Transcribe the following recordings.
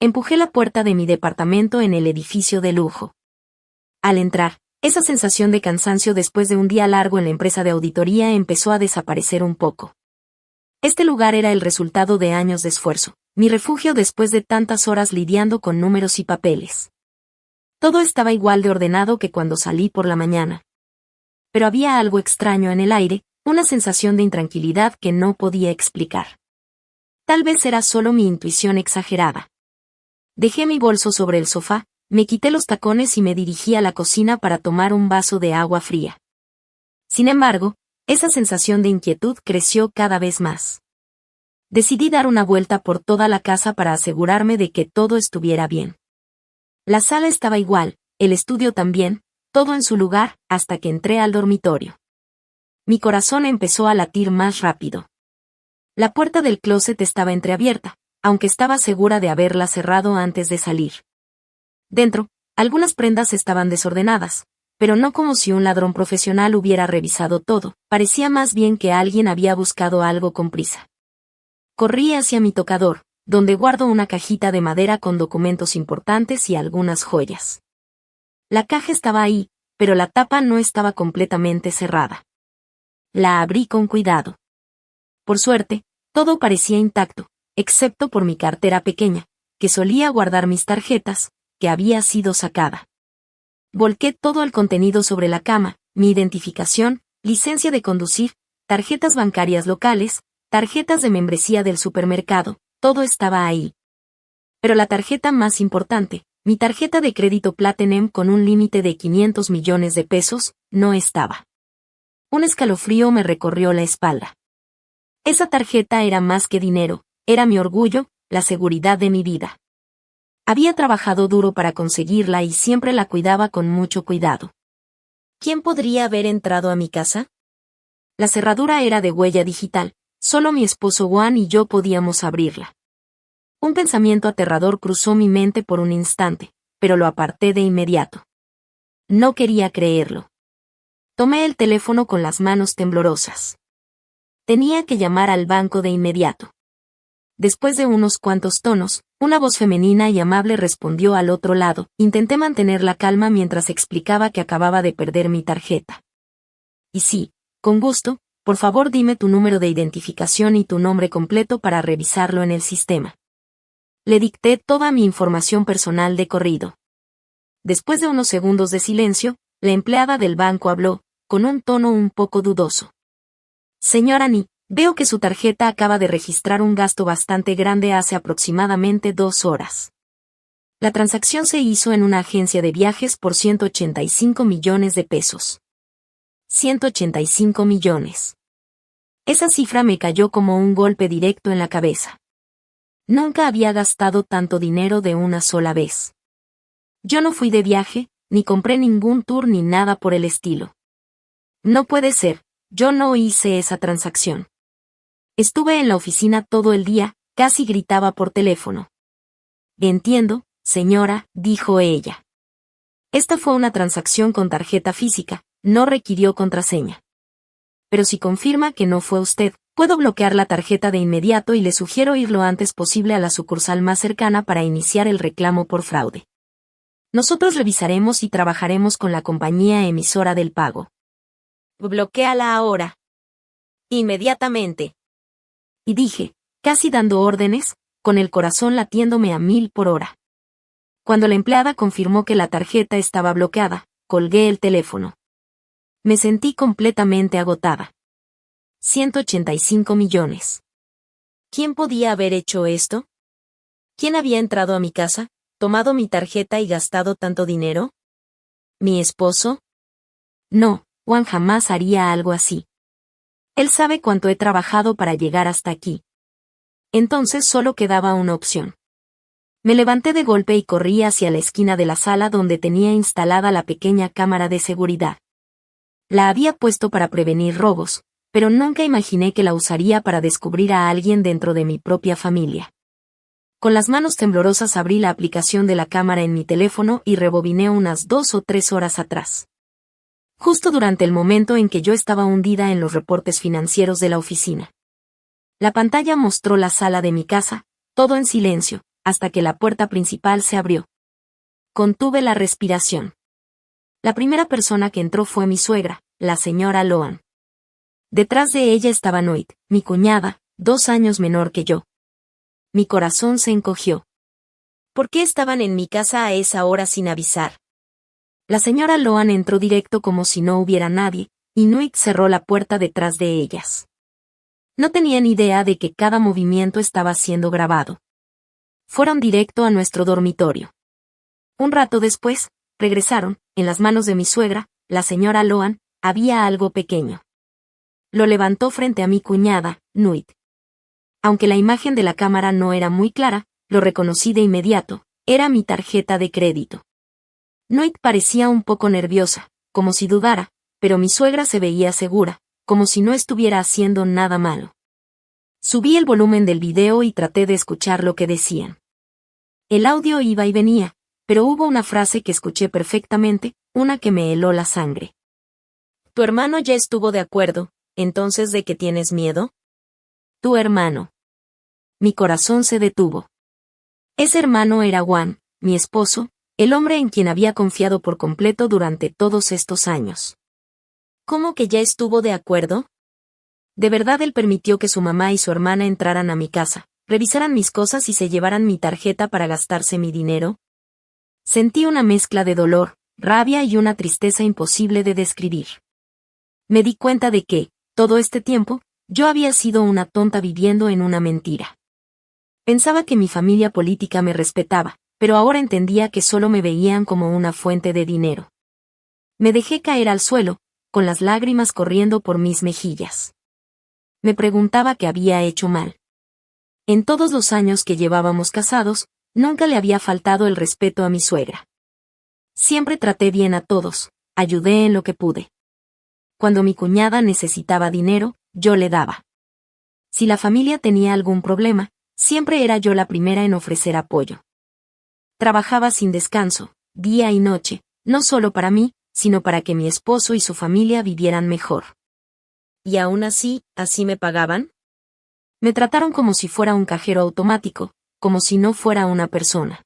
Empujé la puerta de mi departamento en el edificio de lujo. Al entrar, esa sensación de cansancio después de un día largo en la empresa de auditoría empezó a desaparecer un poco. Este lugar era el resultado de años de esfuerzo, mi refugio después de tantas horas lidiando con números y papeles. Todo estaba igual de ordenado que cuando salí por la mañana. Pero había algo extraño en el aire, una sensación de intranquilidad que no podía explicar. Tal vez era solo mi intuición exagerada. Dejé mi bolso sobre el sofá, me quité los tacones y me dirigí a la cocina para tomar un vaso de agua fría. Sin embargo, esa sensación de inquietud creció cada vez más. Decidí dar una vuelta por toda la casa para asegurarme de que todo estuviera bien. La sala estaba igual, el estudio también, todo en su lugar, hasta que entré al dormitorio. Mi corazón empezó a latir más rápido. La puerta del closet estaba entreabierta, aunque estaba segura de haberla cerrado antes de salir. Dentro, algunas prendas estaban desordenadas, pero no como si un ladrón profesional hubiera revisado todo, parecía más bien que alguien había buscado algo con prisa. Corrí hacia mi tocador, donde guardo una cajita de madera con documentos importantes y algunas joyas. La caja estaba ahí, pero la tapa no estaba completamente cerrada. La abrí con cuidado. Por suerte, todo parecía intacto, excepto por mi cartera pequeña, que solía guardar mis tarjetas, que había sido sacada. Volqué todo el contenido sobre la cama, mi identificación, licencia de conducir, tarjetas bancarias locales, tarjetas de membresía del supermercado, todo estaba ahí. Pero la tarjeta más importante, mi tarjeta de crédito Platinum con un límite de 500 millones de pesos, no estaba. Un escalofrío me recorrió la espalda. Esa tarjeta era más que dinero, era mi orgullo, la seguridad de mi vida. Había trabajado duro para conseguirla y siempre la cuidaba con mucho cuidado. ¿Quién podría haber entrado a mi casa? La cerradura era de huella digital, solo mi esposo Juan y yo podíamos abrirla. Un pensamiento aterrador cruzó mi mente por un instante, pero lo aparté de inmediato. No quería creerlo. Tomé el teléfono con las manos temblorosas. Tenía que llamar al banco de inmediato. Después de unos cuantos tonos, una voz femenina y amable respondió al otro lado. Intenté mantener la calma mientras explicaba que acababa de perder mi tarjeta. Y sí, con gusto, por favor dime tu número de identificación y tu nombre completo para revisarlo en el sistema. Le dicté toda mi información personal de corrido. Después de unos segundos de silencio, la empleada del banco habló, con un tono un poco dudoso. Señora Ni, veo que su tarjeta acaba de registrar un gasto bastante grande hace aproximadamente 2 horas. La transacción se hizo en una agencia de viajes por 185 millones de pesos. 185 millones. Esa cifra me cayó como un golpe directo en la cabeza. Nunca había gastado tanto dinero de una sola vez. Yo no fui de viaje, ni compré ningún tour ni nada por el estilo. No puede ser, yo no hice esa transacción. Estuve en la oficina todo el día, casi gritaba por teléfono. Entiendo, señora, dijo ella. Esta fue una transacción con tarjeta física, no requirió contraseña. Pero si confirma que no fue usted, puedo bloquear la tarjeta de inmediato y le sugiero ir lo antes posible a la sucursal más cercana para iniciar el reclamo por fraude. Nosotros revisaremos y trabajaremos con la compañía emisora del pago. Bloquéala ahora. Inmediatamente. Y dije, casi dando órdenes, con el corazón latiéndome a 1000 por hora. Cuando la empleada confirmó que la tarjeta estaba bloqueada, colgué el teléfono. Me sentí completamente agotada. 185 millones. ¿Quién podía haber hecho esto? ¿Quién había entrado a mi casa, tomado mi tarjeta y gastado tanto dinero? ¿Mi esposo? No, Juan jamás haría algo así. Él sabe cuánto he trabajado para llegar hasta aquí. Entonces solo quedaba una opción. Me levanté de golpe y corrí hacia la esquina de la sala donde tenía instalada la pequeña cámara de seguridad. La había puesto para prevenir robos, pero nunca imaginé que la usaría para descubrir a alguien dentro de mi propia familia. Con las manos temblorosas abrí la aplicación de la cámara en mi teléfono y rebobiné unas 2 o 3 horas atrás. Justo durante el momento en que yo estaba hundida en los reportes financieros de la oficina. La pantalla mostró la sala de mi casa, todo en silencio, hasta que la puerta principal se abrió. Contuve la respiración. La primera persona que entró fue mi suegra, la señora Loan. Detrás de ella estaba Noit, mi cuñada, 2 años menor que yo. Mi corazón se encogió. ¿Por qué estaban en mi casa a esa hora sin avisar? La señora Loan entró directo como si no hubiera nadie, y Noit cerró la puerta detrás de ellas. No tenían idea de que cada movimiento estaba siendo grabado. Fueron directo a nuestro dormitorio. Un rato después, regresaron. En las manos de mi suegra, la señora Loan, había algo pequeño. Lo levantó frente a mi cuñada, Noit. Aunque la imagen de la cámara no era muy clara, lo reconocí de inmediato, era mi tarjeta de crédito. Noit parecía un poco nerviosa, como si dudara, pero mi suegra se veía segura, como si no estuviera haciendo nada malo. Subí el volumen del video y traté de escuchar lo que decían. El audio iba y venía, pero hubo una frase que escuché perfectamente, una que me heló la sangre. Tu hermano ya estuvo de acuerdo, entonces ¿de qué tienes miedo? Tu hermano. Mi corazón se detuvo. Ese hermano era Juan, mi esposo, el hombre en quien había confiado por completo durante todos estos años. ¿Cómo que ya estuvo de acuerdo? De verdad él permitió que su mamá y su hermana entraran a mi casa, revisaran mis cosas y se llevaran mi tarjeta para gastarse mi dinero. Sentí una mezcla de dolor, rabia y una tristeza imposible de describir. Me di cuenta de que, todo este tiempo, yo había sido una tonta viviendo en una mentira. Pensaba que mi familia política me respetaba, pero ahora entendía que solo me veían como una fuente de dinero. Me dejé caer al suelo, con las lágrimas corriendo por mis mejillas. Me preguntaba qué había hecho mal. En todos los años que llevábamos casados, nunca le había faltado el respeto a mi suegra. Siempre traté bien a todos, ayudé en lo que pude. Cuando mi cuñada necesitaba dinero, yo le daba. Si la familia tenía algún problema, siempre era yo la primera en ofrecer apoyo. Trabajaba sin descanso, día y noche, no solo para mí, sino para que mi esposo y su familia vivieran mejor. ¿Y aún así me pagaban? Me trataron como si fuera un cajero automático, como si no fuera una persona.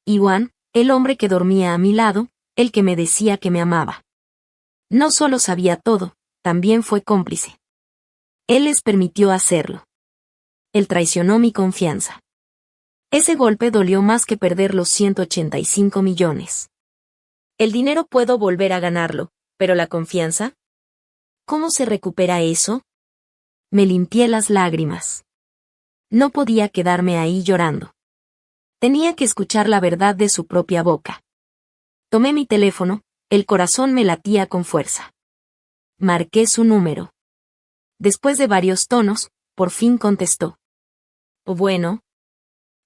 Y Juan, el hombre que dormía a mi lado, el que me decía que me amaba. No solo sabía todo, también fue cómplice. Él les permitió hacerlo. Él traicionó mi confianza. Ese golpe dolió más que perder los 185 millones. El dinero puedo volver a ganarlo, pero la confianza, ¿cómo se recupera eso? Me limpié las lágrimas. No podía quedarme ahí llorando. Tenía que escuchar la verdad de su propia boca. Tomé mi teléfono, el corazón me latía con fuerza. Marqué su número. Después de varios tonos, por fin contestó. Bueno,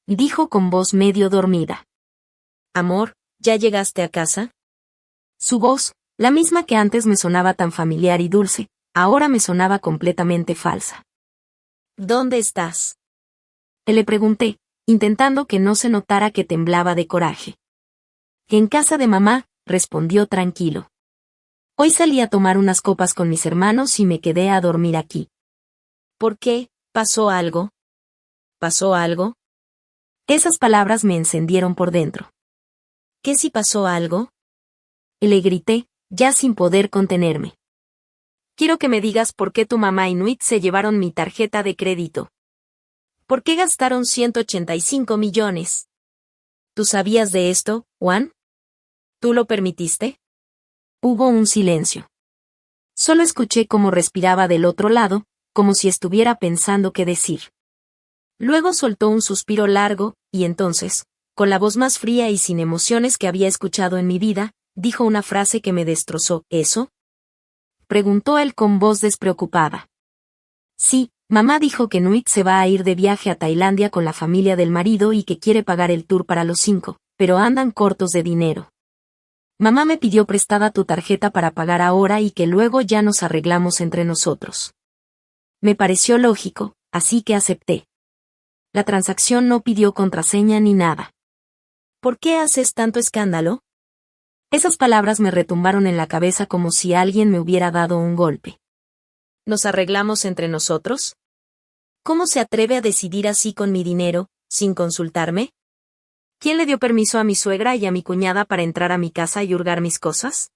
dijo con voz medio dormida. Amor, ¿ya llegaste a casa? Su voz, la misma que antes me sonaba tan familiar y dulce, ahora me sonaba completamente falsa. ¿Dónde estás? Le pregunté, intentando que no se notara que temblaba de coraje. En casa de mamá, respondió tranquilo. Hoy salí a tomar unas copas con mis hermanos y me quedé a dormir aquí. ¿Por qué? ¿Pasó algo? ¿Pasó algo? Esas palabras me encendieron por dentro. ¿Qué si pasó algo? Le grité, ya sin poder contenerme. Quiero que me digas por qué tu mamá y Nuit se llevaron mi tarjeta de crédito. ¿Por qué gastaron 185 millones? ¿Tú sabías de esto, Juan? ¿Tú lo permitiste? Hubo un silencio. Solo escuché cómo respiraba del otro lado, como si estuviera pensando qué decir. Luego soltó un suspiro largo, y entonces, con la voz más fría y sin emociones que había escuchado en mi vida, dijo una frase que me destrozó. ¿Eso? Preguntó él con voz despreocupada. Sí, mamá dijo que Nuit se va a ir de viaje a Tailandia con la familia del marido y que quiere pagar el tour para los 5, pero andan cortos de dinero. Mamá me pidió prestada tu tarjeta para pagar ahora y que luego ya nos arreglamos entre nosotros. Me pareció lógico, así que acepté. La transacción no pidió contraseña ni nada. ¿Por qué haces tanto escándalo? Esas palabras me retumbaron en la cabeza como si alguien me hubiera dado un golpe. ¿Nos arreglamos entre nosotros? ¿Cómo se atreve a decidir así con mi dinero, sin consultarme? ¿Quién le dio permiso a mi suegra y a mi cuñada para entrar a mi casa y hurgar mis cosas?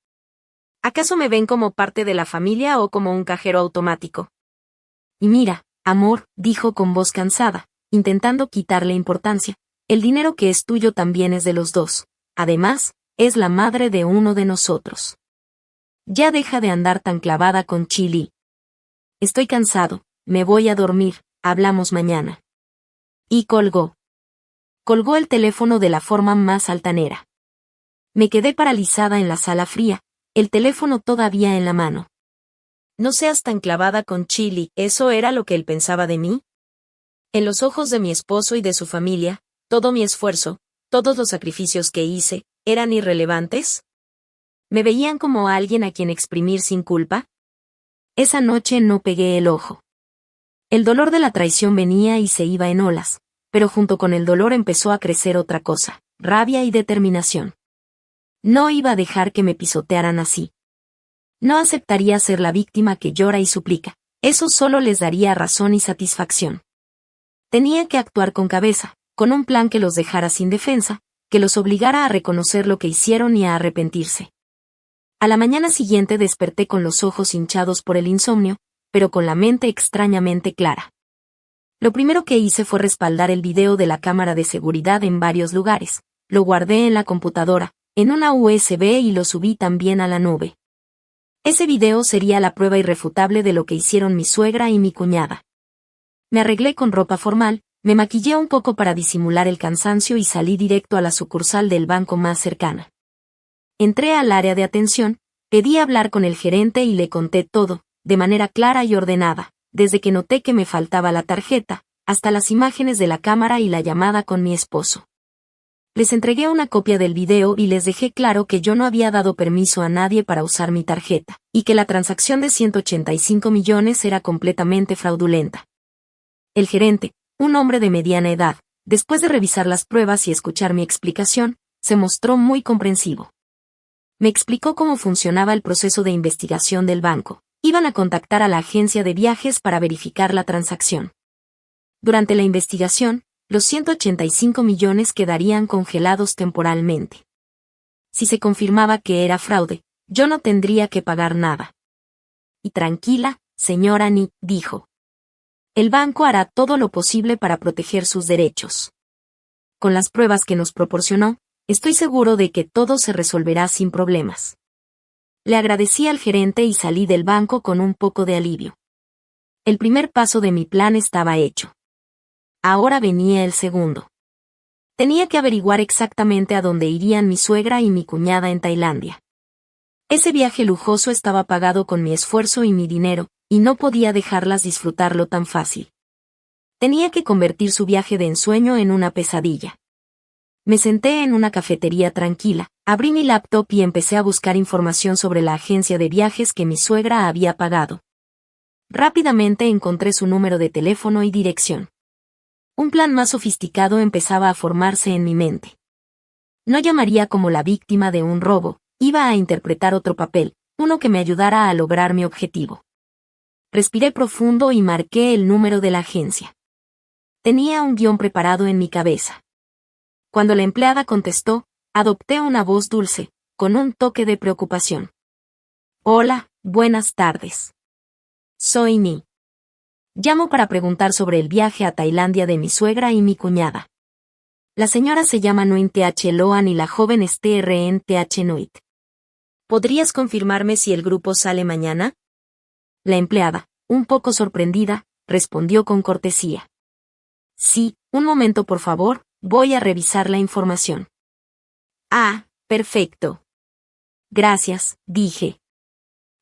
¿Acaso me ven como parte de la familia o como un cajero automático? Y mira, amor, dijo con voz cansada, intentando quitarle importancia, el dinero que es tuyo también es de los dos. Además, es la madre de uno de nosotros. Ya deja de andar tan clavada con Chili. Estoy cansado, me voy a dormir, hablamos mañana. Y colgó. Colgó el teléfono de la forma más altanera. Me quedé paralizada en la sala fría, el teléfono todavía en la mano. No seas tan clavada con Chili, ¿eso era lo que él pensaba de mí? En los ojos de mi esposo y de su familia, todo mi esfuerzo, todos los sacrificios que hice, ¿eran irrelevantes? ¿Me veían como alguien a quien exprimir sin culpa? Esa noche no pegué el ojo. El dolor de la traición venía y se iba en olas, pero junto con el dolor empezó a crecer otra cosa, rabia y determinación. No iba a dejar que me pisotearan así. No aceptaría ser la víctima que llora y suplica, eso solo les daría razón y satisfacción. Tenía que actuar con cabeza, con un plan que los dejara sin defensa, que los obligara a reconocer lo que hicieron y a arrepentirse. A la mañana siguiente desperté con los ojos hinchados por el insomnio, pero con la mente extrañamente clara. Lo primero que hice fue respaldar el video de la cámara de seguridad en varios lugares, lo guardé en la computadora, en una USB y lo subí también a la nube. Ese video sería la prueba irrefutable de lo que hicieron mi suegra y mi cuñada. Me arreglé con ropa formal, me maquillé un poco para disimular el cansancio y salí directo a la sucursal del banco más cercana. Entré al área de atención, pedí hablar con el gerente y le conté todo, de manera clara y ordenada, desde que noté que me faltaba la tarjeta, hasta las imágenes de la cámara y la llamada con mi esposo. Les entregué una copia del video y les dejé claro que yo no había dado permiso a nadie para usar mi tarjeta, y que la transacción de 185 millones era completamente fraudulenta. El gerente, un hombre de mediana edad, después de revisar las pruebas y escuchar mi explicación, se mostró muy comprensivo. Me explicó cómo funcionaba el proceso de investigación del banco. Iban a contactar a la agencia de viajes para verificar la transacción. Durante la investigación, los 185 millones quedarían congelados temporalmente. Si se confirmaba que era fraude, yo no tendría que pagar nada. Y tranquila, señora Ni, dijo. El banco hará todo lo posible para proteger sus derechos. Con las pruebas que nos proporcionó, estoy seguro de que todo se resolverá sin problemas. Le agradecí al gerente y salí del banco con un poco de alivio. El primer paso de mi plan estaba hecho. Ahora venía el segundo. Tenía que averiguar exactamente a dónde irían mi suegra y mi cuñada en Tailandia. Ese viaje lujoso estaba pagado con mi esfuerzo y mi dinero, y no podía dejarlas disfrutarlo tan fácil. Tenía que convertir su viaje de ensueño en una pesadilla. Me senté en una cafetería tranquila, abrí mi laptop y empecé a buscar información sobre la agencia de viajes que mi suegra había pagado. Rápidamente encontré su número de teléfono y dirección. Un plan más sofisticado empezaba a formarse en mi mente. No llamaría como la víctima de un robo, iba a interpretar otro papel, uno que me ayudara a lograr mi objetivo. Respiré profundo y marqué el número de la agencia. Tenía un guión preparado en mi cabeza. Cuando la empleada contestó, adopté una voz dulce, con un toque de preocupación. Hola, buenas tardes. Soy Ni. Llamo para preguntar sobre el viaje a Tailandia de mi suegra y mi cuñada. La señora se llama Nguyen Th Loan y la joven es Trn Th Nuit. ¿Podrías confirmarme si el grupo sale mañana? La empleada, un poco sorprendida, respondió con cortesía. Sí, un momento por favor, voy a revisar la información. Ah, perfecto. Gracias, dije.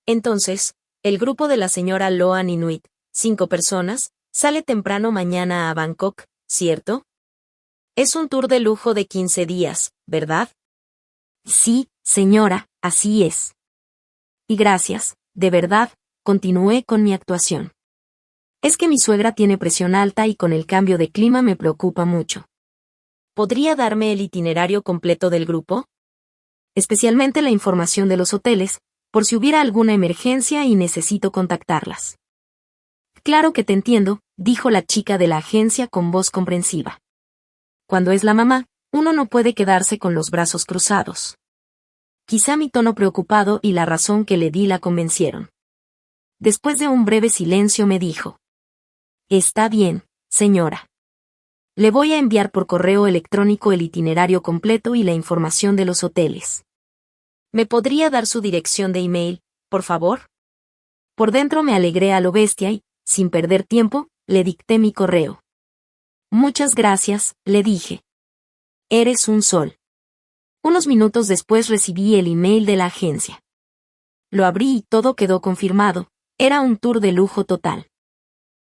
Entonces, el grupo de la señora Loan Inuit, 5 personas, sale temprano mañana a Bangkok, ¿cierto? Es un tour de lujo de 15 días, ¿verdad? Sí, señora, así es. Y gracias, de verdad, continué con mi actuación. Es que mi suegra tiene presión alta y con el cambio de clima me preocupa mucho. ¿Podría darme el itinerario completo del grupo? Especialmente la información de los hoteles, por si hubiera alguna emergencia y necesito contactarlas. Claro que te entiendo, dijo la chica de la agencia con voz comprensiva. Cuando es la mamá, uno no puede quedarse con los brazos cruzados. Quizá mi tono preocupado y la razón que le di la convencieron. Después de un breve silencio me dijo: Está bien, señora. Le voy a enviar por correo electrónico el itinerario completo y la información de los hoteles. ¿Me podría dar su dirección de email, por favor? Por dentro me alegré a lo bestia y, sin perder tiempo, le dicté mi correo. Muchas gracias, le dije. Eres un sol. Unos minutos después recibí el email de la agencia. Lo abrí y todo quedó confirmado. Era un tour de lujo total.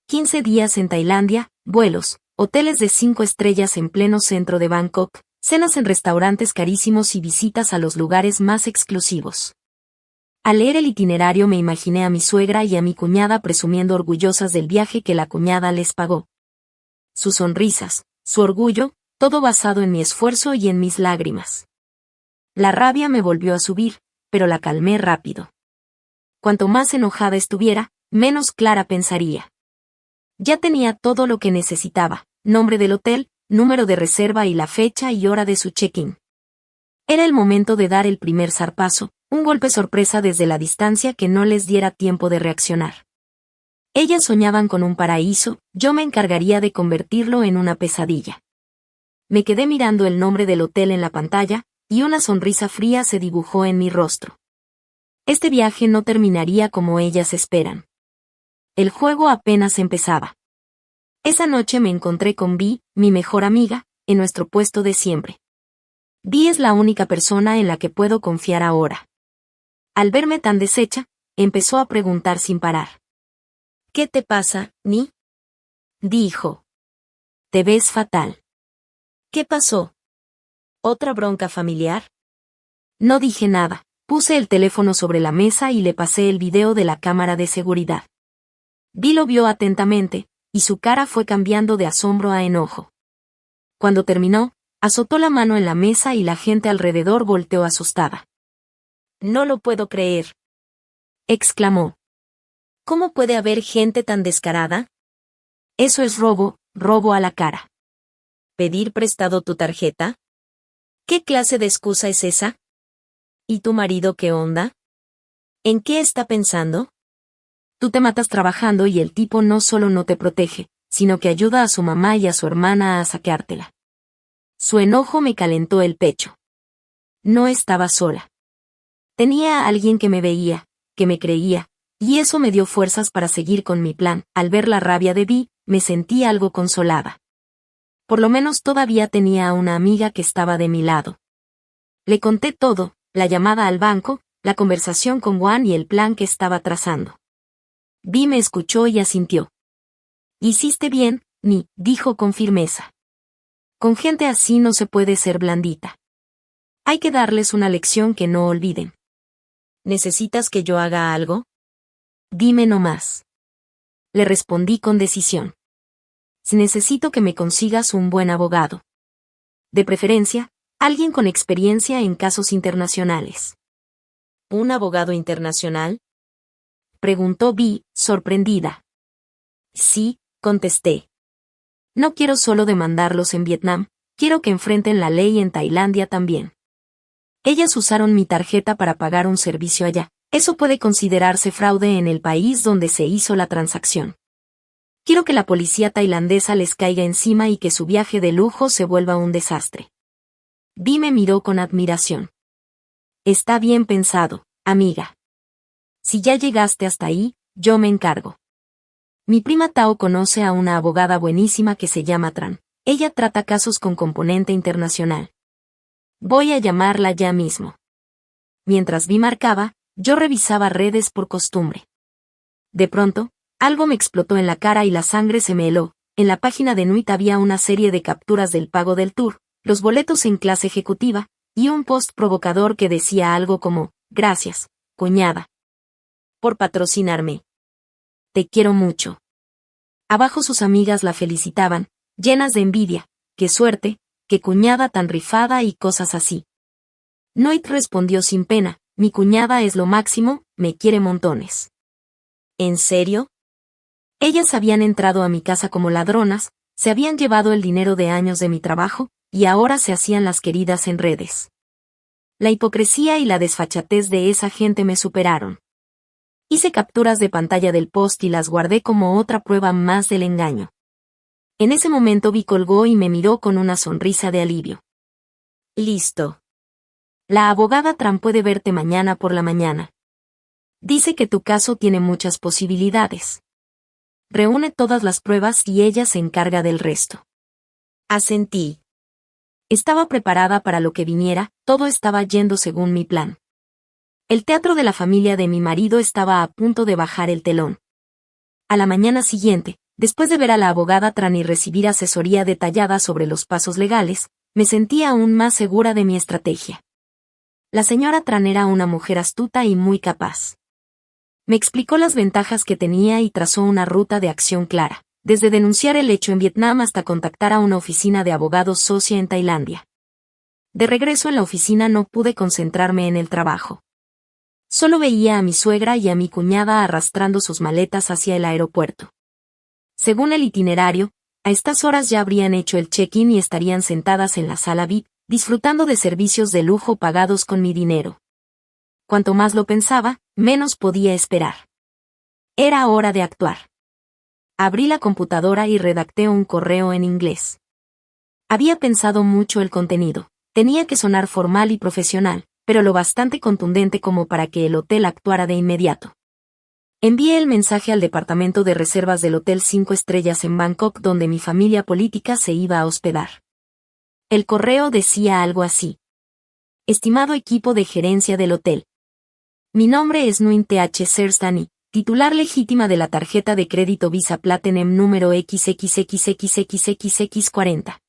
15 días en Tailandia, vuelos, hoteles de 5 estrellas en pleno centro de Bangkok, cenas en restaurantes carísimos y visitas a los lugares más exclusivos. Al leer el itinerario me imaginé a mi suegra y a mi cuñada presumiendo orgullosas del viaje que la cuñada les pagó. Sus sonrisas, su orgullo, todo basado en mi esfuerzo y en mis lágrimas. La rabia me volvió a subir, pero la calmé rápido. Cuanto más enojada estuviera, menos clara pensaría. Ya tenía todo lo que necesitaba: nombre del hotel, número de reserva y la fecha y hora de su check-in. Era el momento de dar el primer zarpazo, un golpe sorpresa desde la distancia que no les diera tiempo de reaccionar. Ellas soñaban con un paraíso, yo me encargaría de convertirlo en una pesadilla. Me quedé mirando el nombre del hotel en la pantalla, y una sonrisa fría se dibujó en mi rostro. Este viaje no terminaría como ellas esperan. El juego apenas empezaba. Esa noche me encontré con Vi, mi mejor amiga, en nuestro puesto de siempre. Vi es la única persona en la que puedo confiar ahora. Al verme tan deshecha, empezó a preguntar sin parar. ¿Qué te pasa, Ni? Dijo. Te ves fatal. ¿Qué pasó? ¿Otra bronca familiar? No dije nada. Puse el teléfono sobre la mesa y le pasé el video de la cámara de seguridad. Vi lo vio atentamente, y su cara fue cambiando de asombro a enojo. Cuando terminó, azotó la mano en la mesa y la gente alrededor volteó asustada. No lo puedo creer, exclamó. ¿Cómo puede haber gente tan descarada? Eso es robo, robo a la cara. ¿Pedir prestado tu tarjeta? ¿Qué clase de excusa es esa? ¿Y tu marido qué onda? ¿En qué está pensando? Tú te matas trabajando y el tipo no solo no te protege, sino que ayuda a su mamá y a su hermana a saqueártela. Su enojo me calentó el pecho. No estaba sola. Tenía a alguien que me veía, que me creía, y eso me dio fuerzas para seguir con mi plan. Al ver la rabia de Vi, me sentí algo consolada. Por lo menos todavía tenía a una amiga que estaba de mi lado. Le conté todo, la llamada al banco, la conversación con Juan y el plan que estaba trazando. Vi me escuchó y asintió. Hiciste bien, Ni, dijo con firmeza. Con gente así no se puede ser blandita. Hay que darles una lección que no olviden. ¿Necesitas que yo haga algo? Dime nomás. Le respondí con decisión. Si necesito que me consigas un buen abogado. De preferencia, alguien con experiencia en casos internacionales. ¿Un abogado internacional? Preguntó Vi, sorprendida. Sí, contesté. No quiero solo demandarlos en Vietnam, quiero que enfrenten la ley en Tailandia también. Ellas usaron mi tarjeta para pagar un servicio allá. Eso puede considerarse fraude en el país donde se hizo la transacción. Quiero que la policía tailandesa les caiga encima y que su viaje de lujo se vuelva un desastre. Vi me miró con admiración. Está bien pensado, amiga. Si ya llegaste hasta ahí, yo me encargo. Mi prima Tao conoce a una abogada buenísima que se llama Tran. Ella trata casos con componente internacional. Voy a llamarla ya mismo. Mientras Vi marcaba, yo revisaba redes por costumbre. De pronto, algo me explotó en la cara y la sangre se me heló. En la página de Nuit había una serie de capturas del pago del tour, los boletos en clase ejecutiva, y un post provocador que decía algo como: gracias, cuñada, por patrocinarme. Te quiero mucho. Abajo sus amigas la felicitaban, llenas de envidia. Qué suerte, qué cuñada tan rifada y cosas así. Noit respondió sin pena: mi cuñada es lo máximo, me quiere montones. ¿En serio? Ellas habían entrado a mi casa como ladronas, Se habían llevado el dinero de años de mi trabajo, y ahora se hacían las queridas en redes. La hipocresía y la desfachatez de esa gente me superaron. Hice capturas de pantalla del post y las guardé como otra prueba más del engaño. En ese momento Vi colgó y me miró con una sonrisa de alivio. Listo. La abogada Tran puede verte mañana por la mañana. Dice que tu caso tiene muchas posibilidades. Reúne todas las pruebas y ella se encarga del resto. Asentí. Estaba preparada para lo que viniera, todo estaba yendo según mi plan. El teatro de la familia de mi marido estaba a punto de bajar el telón. A la mañana siguiente, después de ver a la abogada Tran y recibir asesoría detallada sobre los pasos legales, me sentí aún más segura de mi estrategia. La señora Tran era una mujer astuta y muy capaz. Me explicó las ventajas que tenía y trazó una ruta de acción clara, desde denunciar el hecho en Vietnam hasta contactar a una oficina de abogados socia en Tailandia. De regreso en la oficina no pude concentrarme en el trabajo. Solo veía a mi suegra y a mi cuñada arrastrando sus maletas hacia el aeropuerto. Según el itinerario, a estas horas ya habrían hecho el check-in y estarían sentadas en la sala VIP, disfrutando de servicios de lujo pagados con mi dinero. Cuanto más lo pensaba, menos podía esperar. Era hora de actuar. Abrí la computadora y redacté un correo en inglés. Había pensado mucho el contenido. Tenía que sonar formal y profesional, pero lo bastante contundente como para que el hotel actuara de inmediato. Envié el mensaje al departamento de reservas del Hotel 5 Estrellas en Bangkok donde mi familia política se iba a hospedar. El correo decía algo así. Estimado equipo de gerencia del hotel. Mi nombre es Nguyen Th Serstan, titular legítima de la tarjeta de crédito Visa Platinum número XXXXXXX40.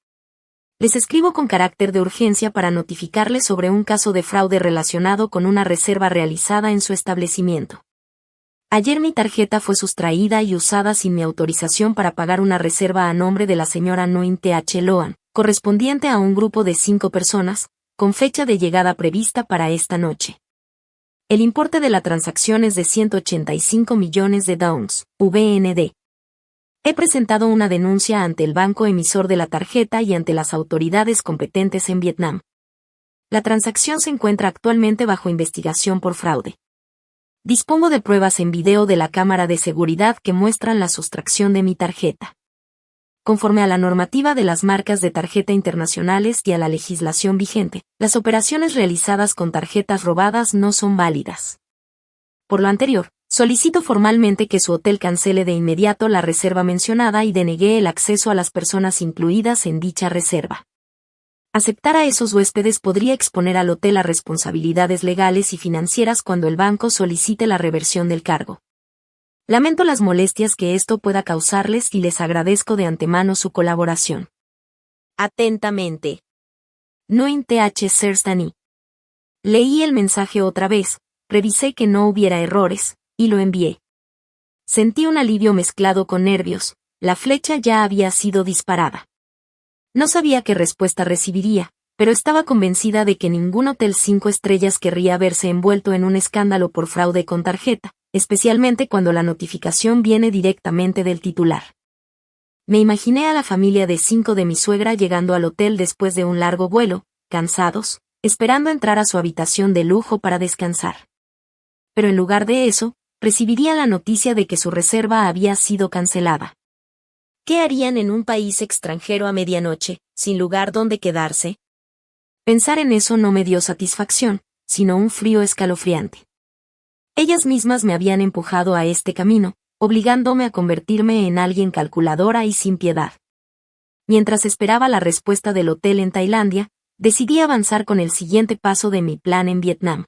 Les escribo con carácter de urgencia para notificarles sobre un caso de fraude relacionado con una reserva realizada en su establecimiento. Ayer mi tarjeta fue sustraída y usada sin mi autorización para pagar una reserva a nombre de la señora Nguyen Th Loan, correspondiente a un grupo de 5 personas, con fecha de llegada prevista para esta noche. El importe de la transacción es de 185 millones de dong, VND. He presentado una denuncia ante el banco emisor de la tarjeta y ante las autoridades competentes en Vietnam. La transacción se encuentra actualmente bajo investigación por fraude. Dispongo de pruebas en video de la cámara de seguridad que muestran la sustracción de mi tarjeta. Conforme a la normativa de las marcas de tarjeta internacionales y a la legislación vigente, las operaciones realizadas con tarjetas robadas no son válidas. Por lo anterior, solicito formalmente que su hotel cancele de inmediato la reserva mencionada y denegue el acceso a las personas incluidas en dicha reserva. Aceptar a esos huéspedes podría exponer al hotel a responsabilidades legales y financieras cuando el banco solicite la reversión del cargo. Lamento las molestias que esto pueda causarles y les agradezco de antemano su colaboración. Atentamente. Nguyen Th Serstan. Leí el mensaje otra vez, revisé que no hubiera errores, y lo envié. Sentí un alivio mezclado con nervios, la flecha ya había sido disparada. No sabía qué respuesta recibiría, pero estaba convencida de que ningún hotel 5 estrellas querría verse envuelto en un escándalo por fraude con tarjeta, especialmente cuando la notificación viene directamente del titular. Me imaginé a la familia de 5 de mi suegra llegando al hotel después de un largo vuelo, cansados, esperando entrar a su habitación de lujo para descansar. Pero en lugar de eso, recibirían la noticia de que su reserva había sido cancelada. ¿Qué harían en un país extranjero a medianoche, sin lugar donde quedarse? Pensar en eso no me dio satisfacción, sino un frío escalofriante. Ellas mismas me habían empujado a este camino, obligándome a convertirme en alguien calculadora y sin piedad. Mientras esperaba la respuesta del hotel en Tailandia, decidí avanzar con el siguiente paso de mi plan en Vietnam.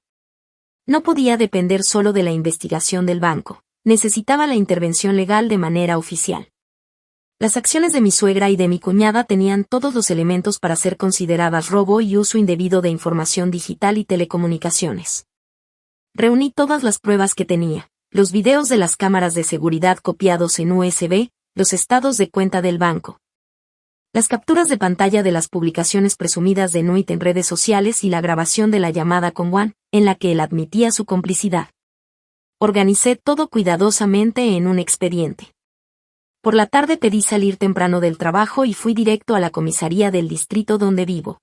No podía depender solo de la investigación del banco, necesitaba la intervención legal de manera oficial. Las acciones de mi suegra y de mi cuñada tenían todos los elementos para ser consideradas robo y uso indebido de información digital y telecomunicaciones. Reuní todas las pruebas que tenía, los videos de las cámaras de seguridad copiados en USB, los estados de cuenta del banco, las capturas de pantalla de las publicaciones presumidas de Nguyen en redes sociales y la grabación de la llamada con Wan, en la que él admitía su complicidad. Organicé todo cuidadosamente en un expediente. Por la tarde pedí salir temprano del trabajo y fui directo a la comisaría del distrito donde vivo.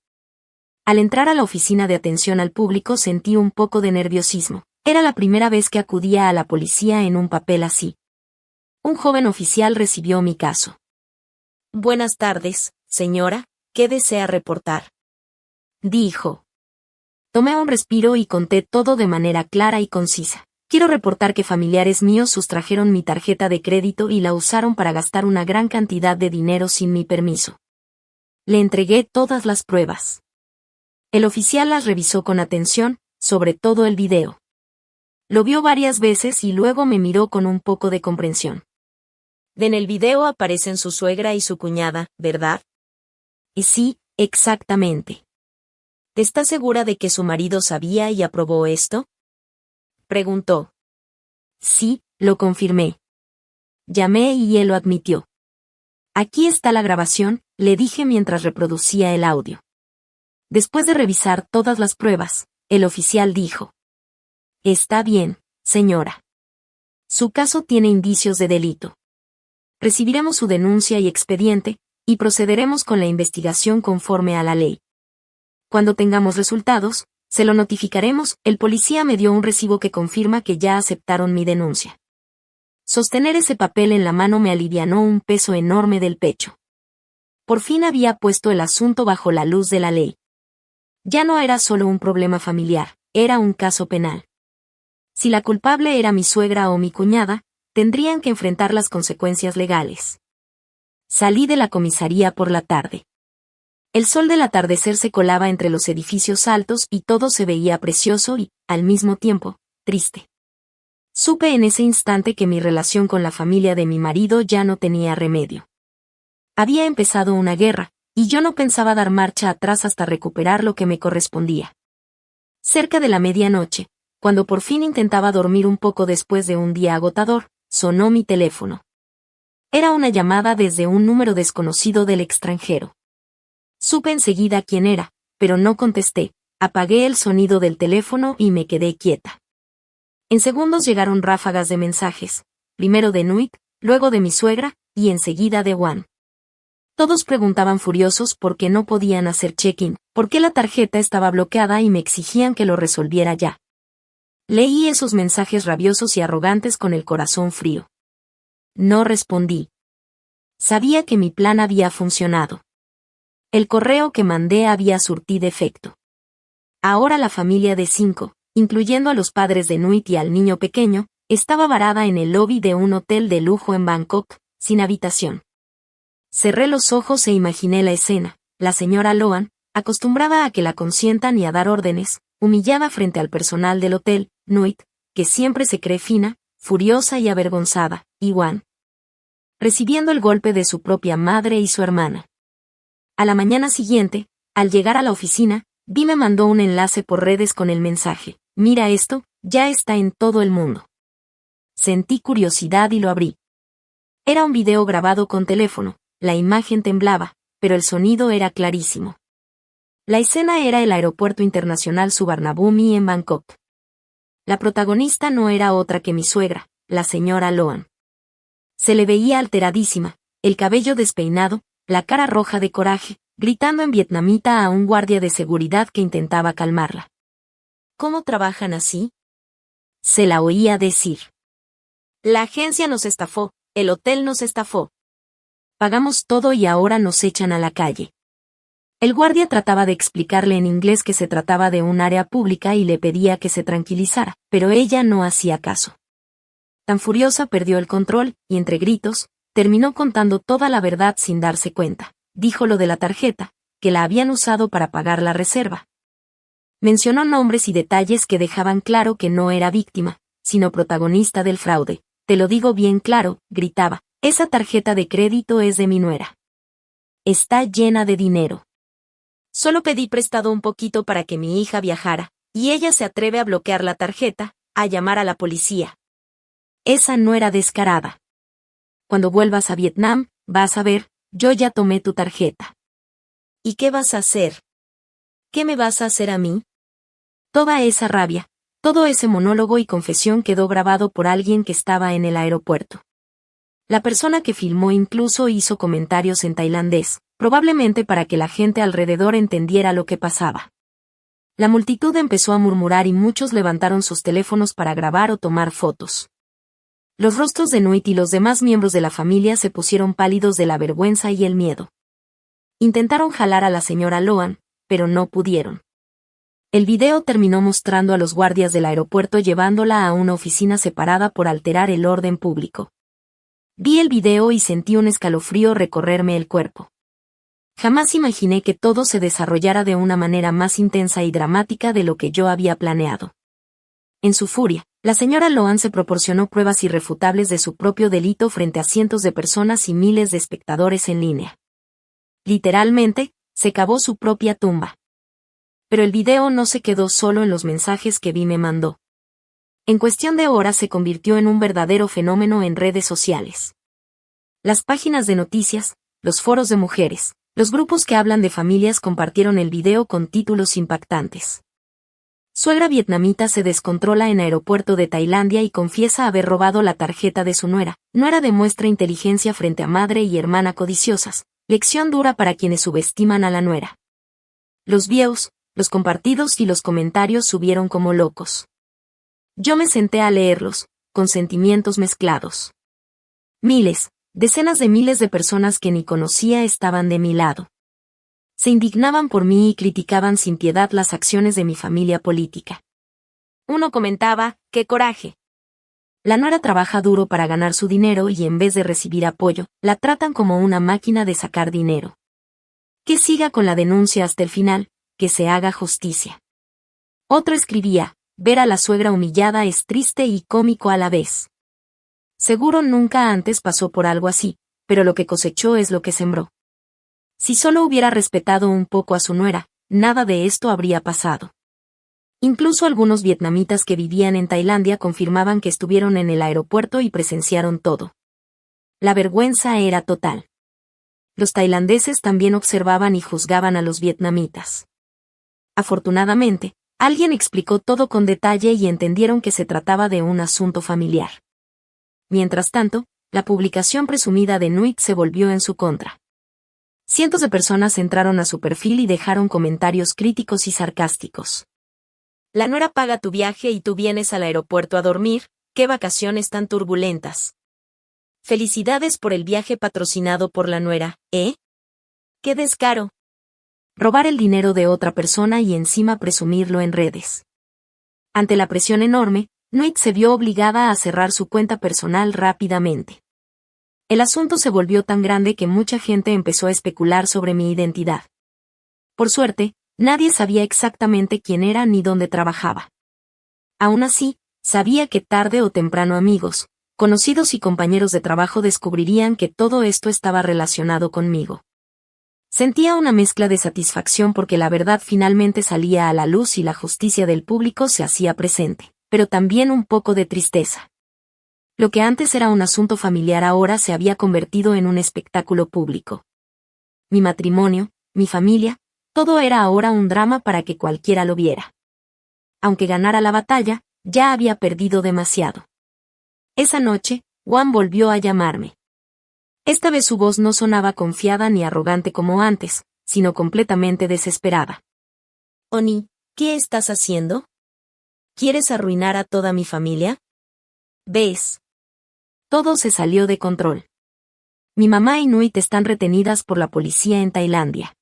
Al entrar a la oficina de atención al público sentí un poco de nerviosismo. Era la primera vez que acudía a la policía en un papel así. Un joven oficial recibió mi caso. Buenas tardes, señora, ¿qué desea reportar? Dijo. Tomé un respiro y conté todo de manera clara y concisa. Quiero reportar que familiares míos sustrajeron mi tarjeta de crédito y la usaron para gastar una gran cantidad de dinero sin mi permiso. Le entregué todas las pruebas. El oficial las revisó con atención, sobre todo el video. Lo vio varias veces y luego me miró con un poco de comprensión. En el video aparecen su suegra y su cuñada, ¿verdad? Y sí, exactamente. ¿Estás segura de que su marido sabía y aprobó esto? Preguntó. Sí, lo confirmé. Llamé y él lo admitió. Aquí está la grabación, le dije mientras reproducía el audio. Después de revisar todas las pruebas, el oficial dijo. Está bien, señora. Su caso tiene indicios de delito. Recibiremos su denuncia y expediente, y procederemos con la investigación conforme a la ley. Cuando tengamos resultados, se lo notificaremos. El policía me dio un recibo que confirma que ya aceptaron mi denuncia. Sostener ese papel en la mano me alivianó un peso enorme del pecho. Por fin había puesto el asunto bajo la luz de la ley. Ya no era solo un problema familiar, era un caso penal. Si la culpable era mi suegra o mi cuñada, tendrían que enfrentar las consecuencias legales. Salí de la comisaría por la tarde. El sol del atardecer se colaba entre los edificios altos y todo se veía precioso y, al mismo tiempo, triste. Supe en ese instante que mi relación con la familia de mi marido ya no tenía remedio. Había empezado una guerra, y yo no pensaba dar marcha atrás hasta recuperar lo que me correspondía. Cerca de la medianoche, cuando por fin intentaba dormir un poco después de un día agotador, sonó mi teléfono. Era una llamada desde un número desconocido del extranjero. Supe enseguida quién era, pero no contesté, apagué el sonido del teléfono y me quedé quieta. En segundos llegaron ráfagas de mensajes, primero de Nuit, luego de mi suegra, y enseguida de Juan. Todos preguntaban furiosos por qué no podían hacer check-in, por qué la tarjeta estaba bloqueada y me exigían que lo resolviera ya. Leí esos mensajes rabiosos y arrogantes con el corazón frío. No respondí. Sabía que mi plan había funcionado. El correo que mandé había surtido efecto. Ahora la familia de 5, incluyendo a los padres de Nuit y al niño pequeño, estaba varada en el lobby de un hotel de lujo en Bangkok, sin habitación. Cerré los ojos e imaginé la escena. La señora Loan, acostumbrada a que la consientan y a dar órdenes, humillada frente al personal del hotel, Nuit, que siempre se cree fina, furiosa y avergonzada, y Juan, recibiendo el golpe de su propia madre y su hermana. A la mañana siguiente, al llegar a la oficina, Vi me mandó un enlace por redes con el mensaje: mira esto, ya está en todo el mundo. Sentí curiosidad y lo abrí. Era un video grabado con teléfono, la imagen temblaba, pero el sonido era clarísimo. La escena era el Aeropuerto Internacional Suvarnabhumi en Bangkok. La protagonista no era otra que mi suegra, la señora Loan. Se le veía alteradísima, el cabello despeinado, la cara roja de coraje, gritando en vietnamita a un guardia de seguridad que intentaba calmarla. ¿Cómo trabajan así? Se la oía decir. La agencia nos estafó, el hotel nos estafó. Pagamos todo y ahora nos echan a la calle. El guardia trataba de explicarle en inglés que se trataba de un área pública y le pedía que se tranquilizara, pero ella no hacía caso. Tan furiosa perdió el control, y entre gritos, terminó contando toda la verdad sin darse cuenta. Dijo lo de la tarjeta, que la habían usado para pagar la reserva. Mencionó nombres y detalles que dejaban claro que no era víctima, sino protagonista del fraude. Te lo digo bien claro, gritaba, esa tarjeta de crédito es de mi nuera. Está llena de dinero. Solo pedí prestado un poquito para que mi hija viajara, y ella se atreve a bloquear la tarjeta, a llamar a la policía. Esa no era descarada. Cuando vuelvas a Vietnam, vas a ver, yo ya tomé tu tarjeta. ¿Y qué vas a hacer? ¿Qué me vas a hacer a mí? Toda esa rabia, todo ese monólogo y confesión quedó grabado por alguien que estaba en el aeropuerto. La persona que filmó incluso hizo comentarios en tailandés, probablemente para que la gente alrededor entendiera lo que pasaba. La multitud empezó a murmurar y muchos levantaron sus teléfonos para grabar o tomar fotos. Los rostros de Nuit y los demás miembros de la familia se pusieron pálidos de la vergüenza y el miedo. Intentaron jalar a la señora Loan, pero no pudieron. El video terminó mostrando a los guardias del aeropuerto llevándola a una oficina separada por alterar el orden público. Vi el video y sentí un escalofrío recorrerme el cuerpo. Jamás imaginé que todo se desarrollara de una manera más intensa y dramática de lo que yo había planeado. En su furia, la señora Loan se proporcionó pruebas irrefutables de su propio delito frente a cientos de personas y miles de espectadores en línea. Literalmente, se cavó su propia tumba. Pero el video no se quedó solo en los mensajes que Vi me mandó. En cuestión de horas se convirtió en un verdadero fenómeno en redes sociales. Las páginas de noticias, los foros de mujeres, los grupos que hablan de familias compartieron el video con títulos impactantes. Suegra vietnamita se descontrola en aeropuerto de Tailandia y confiesa haber robado la tarjeta de su nuera. Nuera demuestra inteligencia frente a madre y hermana codiciosas. Lección dura para quienes subestiman a la nuera. Los views, los compartidos y los comentarios subieron como locos. Yo me senté a leerlos, con sentimientos mezclados. Miles, decenas de miles de personas que ni conocía estaban de mi lado. Se indignaban por mí y criticaban sin piedad las acciones de mi familia política. Uno comentaba, ¡qué coraje! La nuera trabaja duro para ganar su dinero y en vez de recibir apoyo, la tratan como una máquina de sacar dinero. Que siga con la denuncia hasta el final, que se haga justicia. Otro escribía, ver a la suegra humillada es triste y cómico a la vez. Seguro nunca antes pasó por algo así, pero lo que cosechó es lo que sembró. Si solo hubiera respetado un poco a su nuera, nada de esto habría pasado. Incluso algunos vietnamitas que vivían en Tailandia confirmaban que estuvieron en el aeropuerto y presenciaron todo. La vergüenza era total. Los tailandeses también observaban y juzgaban a los vietnamitas. Afortunadamente, alguien explicó todo con detalle y entendieron que se trataba de un asunto familiar. Mientras tanto, la publicación presumida de Nuit se volvió en su contra. Cientos de personas entraron a su perfil y dejaron comentarios críticos y sarcásticos. La nuera paga tu viaje y tú vienes al aeropuerto a dormir, qué vacaciones tan turbulentas. Felicidades por el viaje patrocinado por la nuera, ¿eh? ¡Qué descaro! Robar el dinero de otra persona y encima presumirlo en redes. Ante la presión enorme, Nuit se vio obligada a cerrar su cuenta personal rápidamente. El asunto se volvió tan grande que mucha gente empezó a especular sobre mi identidad. Por suerte, nadie sabía exactamente quién era ni dónde trabajaba. Aún así, sabía que tarde o temprano amigos, conocidos y compañeros de trabajo descubrirían que todo esto estaba relacionado conmigo. Sentía una mezcla de satisfacción porque la verdad finalmente salía a la luz y la justicia del público se hacía presente, pero también un poco de tristeza. Lo que antes era un asunto familiar ahora se había convertido en un espectáculo público. Mi matrimonio, mi familia, todo era ahora un drama para que cualquiera lo viera. Aunque ganara la batalla, ya había perdido demasiado. Esa noche, Juan volvió a llamarme. Esta vez su voz no sonaba confiada ni arrogante como antes, sino completamente desesperada. Oni, ¿qué estás haciendo? ¿Quieres arruinar a toda mi familia? ¿Ves? Todo se salió de control. Mi mamá y Nuit están retenidas por la policía en Tailandia.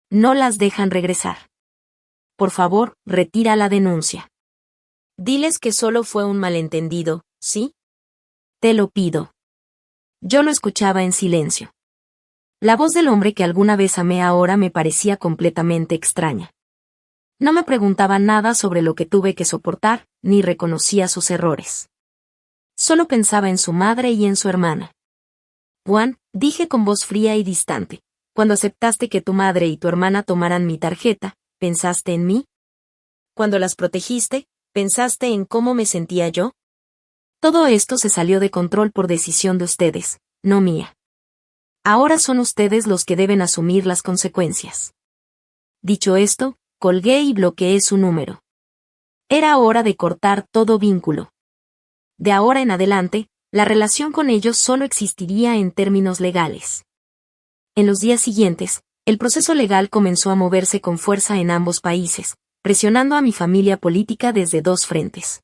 No las dejan regresar. Por favor, retira la denuncia. Diles que solo fue un malentendido, ¿sí? Te lo pido. Yo lo escuchaba en silencio. La voz del hombre que alguna vez amé ahora me parecía completamente extraña. No me preguntaba nada sobre lo que tuve que soportar, ni reconocía sus errores. Solo pensaba en su madre y en su hermana. Juan, dije con voz fría y distante, cuando aceptaste que tu madre y tu hermana tomaran mi tarjeta, ¿pensaste en mí? Cuando las protegiste, ¿pensaste en cómo me sentía yo? Todo esto se salió de control por decisión de ustedes, no mía. Ahora son ustedes los que deben asumir las consecuencias. Dicho esto, colgué y bloqueé su número. Era hora de cortar todo vínculo. De ahora en adelante, La relación con ellos solo existiría en términos legales. En los días siguientes, el proceso legal comenzó a moverse con fuerza en ambos países, presionando a mi familia política desde dos frentes.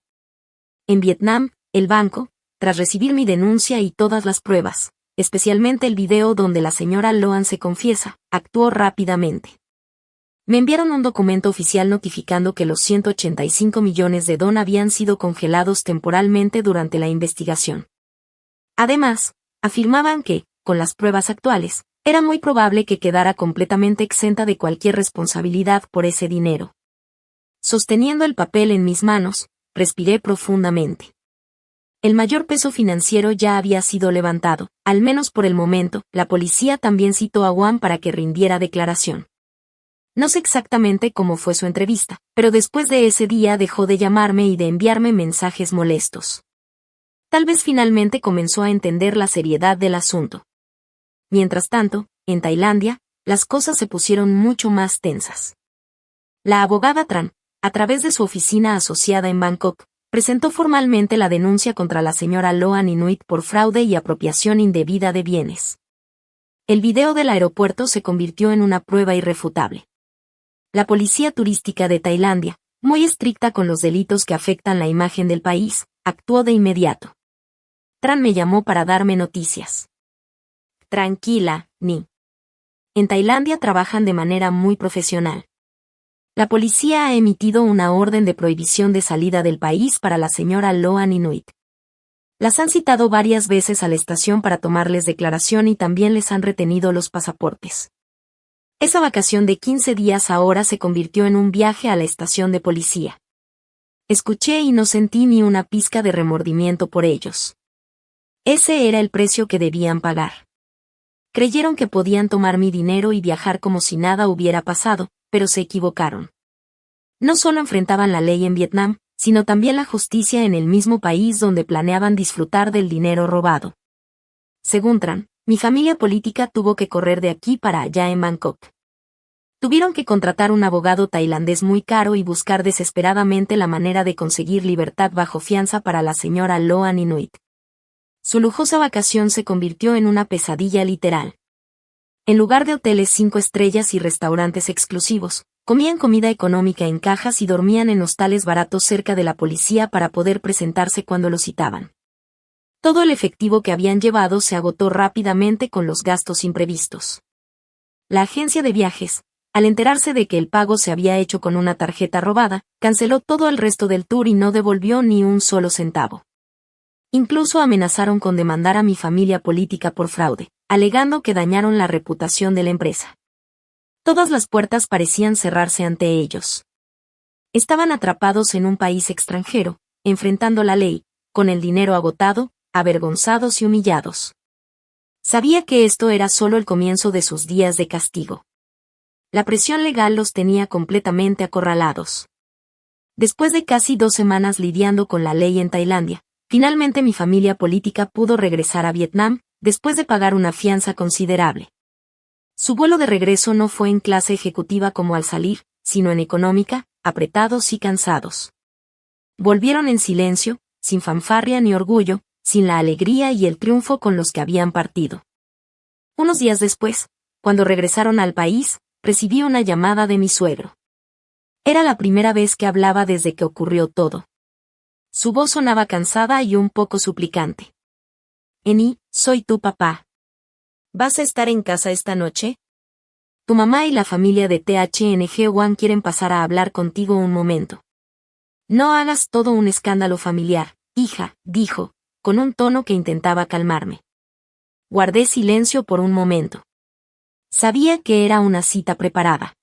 En Vietnam, el banco, tras recibir mi denuncia y todas las pruebas, especialmente el video donde la señora Loan se confiesa, actuó rápidamente. Me enviaron un documento oficial notificando que los 185 millones de dólares habían sido congelados temporalmente durante la investigación. Además, afirmaban que, con las pruebas actuales, era muy probable que quedara completamente exenta de cualquier responsabilidad por ese dinero. Sosteniendo el papel en mis manos, respiré profundamente. El mayor peso financiero ya había sido levantado, al menos por el momento. La policía también citó a Juan para que rindiera declaración. No sé exactamente cómo fue su entrevista, pero después de ese día dejó de llamarme y de enviarme mensajes molestos. Tal vez finalmente comenzó a entender la seriedad del asunto. Mientras tanto, en Tailandia, las cosas se pusieron mucho más tensas. La abogada Tran, a través de su oficina asociada en Bangkok, presentó formalmente la denuncia contra la señora Loan Inuit por fraude y apropiación indebida de bienes. El video del aeropuerto se convirtió en una prueba irrefutable. La policía turística de Tailandia, muy estricta con los delitos que afectan la imagen del país, actuó de inmediato. Tran me llamó para darme noticias. Tranquila, Ni. En Tailandia trabajan de manera muy profesional. La policía ha emitido una orden de prohibición de salida del país para la señora Loan Inuit. Las han citado varias veces a la estación para tomarles declaración y también les han retenido los pasaportes. Esa vacación de 15 días ahora se convirtió en un viaje a la estación de policía. Escuché y no sentí ni una pizca de remordimiento por ellos. Ese era el precio que debían pagar. Creyeron que podían tomar mi dinero y viajar como si nada hubiera pasado, pero se equivocaron. No solo enfrentaban la ley en Vietnam, sino también la justicia en el mismo país donde planeaban disfrutar del dinero robado. Según Tran, mi familia política tuvo que correr de aquí para allá en Bangkok. Tuvieron que contratar un abogado tailandés muy caro y buscar desesperadamente la manera de conseguir libertad bajo fianza para la señora Loan Inuit. Su lujosa vacación se convirtió en una pesadilla literal. En lugar de hoteles 5 estrellas y restaurantes exclusivos, comían comida económica en cajas y dormían en hostales baratos cerca de la policía para poder presentarse cuando lo citaban. Todo el efectivo que habían llevado se agotó rápidamente con los gastos imprevistos. La agencia de viajes, al enterarse de que el pago se había hecho con una tarjeta robada, canceló todo el resto del tour y no devolvió ni un solo centavo. Incluso amenazaron con demandar a mi familia política por fraude, alegando que dañaron la reputación de la empresa. Todas las puertas parecían cerrarse ante ellos. Estaban atrapados en un país extranjero, enfrentando la ley, con el dinero agotado, avergonzados y humillados. Sabía que esto era solo el comienzo de sus días de castigo. La presión legal los tenía completamente acorralados. Después de casi 2 semanas lidiando con la ley en Tailandia, finalmente mi familia política pudo regresar a Vietnam, después de pagar una fianza considerable. Su vuelo de regreso no fue en clase ejecutiva como al salir, sino en económica, apretados y cansados. Volvieron en silencio, sin fanfarria ni orgullo, sin la alegría y el triunfo con los que habían partido. Unos días después, cuando regresaron al país, recibí una llamada de mi suegro. Era la primera vez que hablaba desde que ocurrió todo. Su voz sonaba cansada y un poco suplicante. Eni, soy tu papá. ¿Vas a estar en casa esta noche? Tu mamá y la familia de THNG One quieren pasar a hablar contigo un momento. No hagas todo un escándalo familiar, hija, dijo, con un tono que intentaba calmarme. Guardé silencio por un momento. Sabía que era una cita preparada.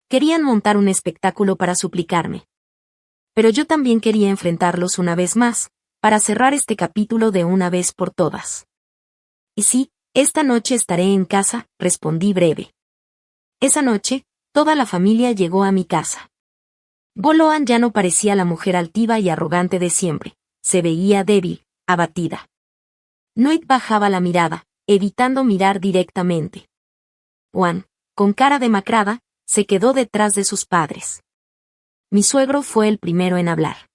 Querían montar un espectáculo para suplicarme. Pero yo también quería enfrentarlos una vez más, para cerrar este capítulo de una vez por todas. Y sí, esta noche estaré en casa, respondí breve. Esa noche, toda la familia llegó a mi casa. Boloan ya no parecía la mujer altiva y arrogante de siempre, se veía débil, abatida. Nuit bajaba la mirada, evitando mirar directamente. Juan, con cara demacrada, se quedó detrás de sus padres. Mi suegro fue el primero en hablar.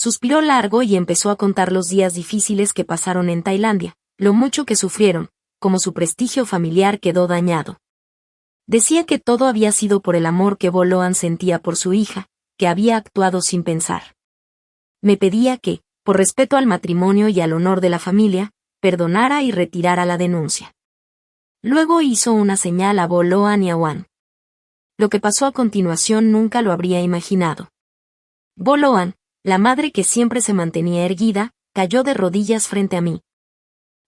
Suspiró largo y empezó a contar los días difíciles que pasaron en Tailandia, lo mucho que sufrieron, como su prestigio familiar quedó dañado. Decía que todo había sido por el amor que Boloan sentía por su hija, que había actuado sin pensar. Me pedía que, por respeto al matrimonio y al honor de la familia, perdonara y retirara la denuncia. Luego hizo una señal a Boloan y a Wan. Lo que pasó a continuación nunca lo habría imaginado. Boloan, la madre que siempre se mantenía erguida, cayó de rodillas frente a mí.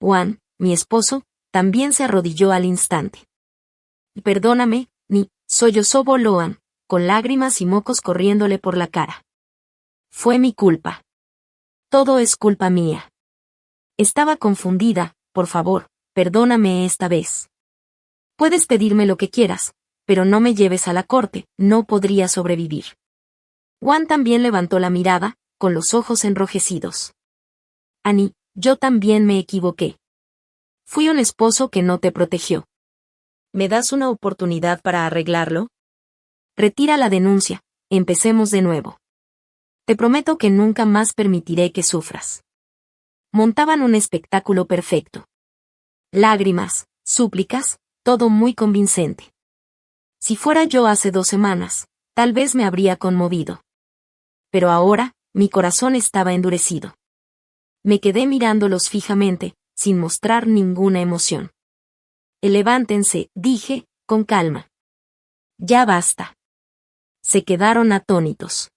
Wan, mi esposo, también se arrodilló al instante. Perdóname, sollozó Boloan, con lágrimas y mocos corriéndole por la cara. Fue mi culpa. Todo es culpa mía. Estaba confundida, por favor, perdóname esta vez. Puedes pedirme lo que quieras, pero no me lleves a la corte, no podría sobrevivir. Wan también levantó la mirada, con los ojos enrojecidos. Annie, yo también me equivoqué. Fui un esposo que no te protegió. ¿Me das una oportunidad para arreglarlo? Retira la denuncia, empecemos de nuevo. Te prometo que nunca más permitiré que sufras. Montaban un espectáculo perfecto. Lágrimas, súplicas, todo muy convincente. Si fuera yo hace 2 semanas, tal vez me habría conmovido. Pero ahora, mi corazón estaba endurecido. Me quedé mirándolos fijamente, sin mostrar ninguna emoción. Levántense, dije, con calma. Ya basta. Se quedaron atónitos.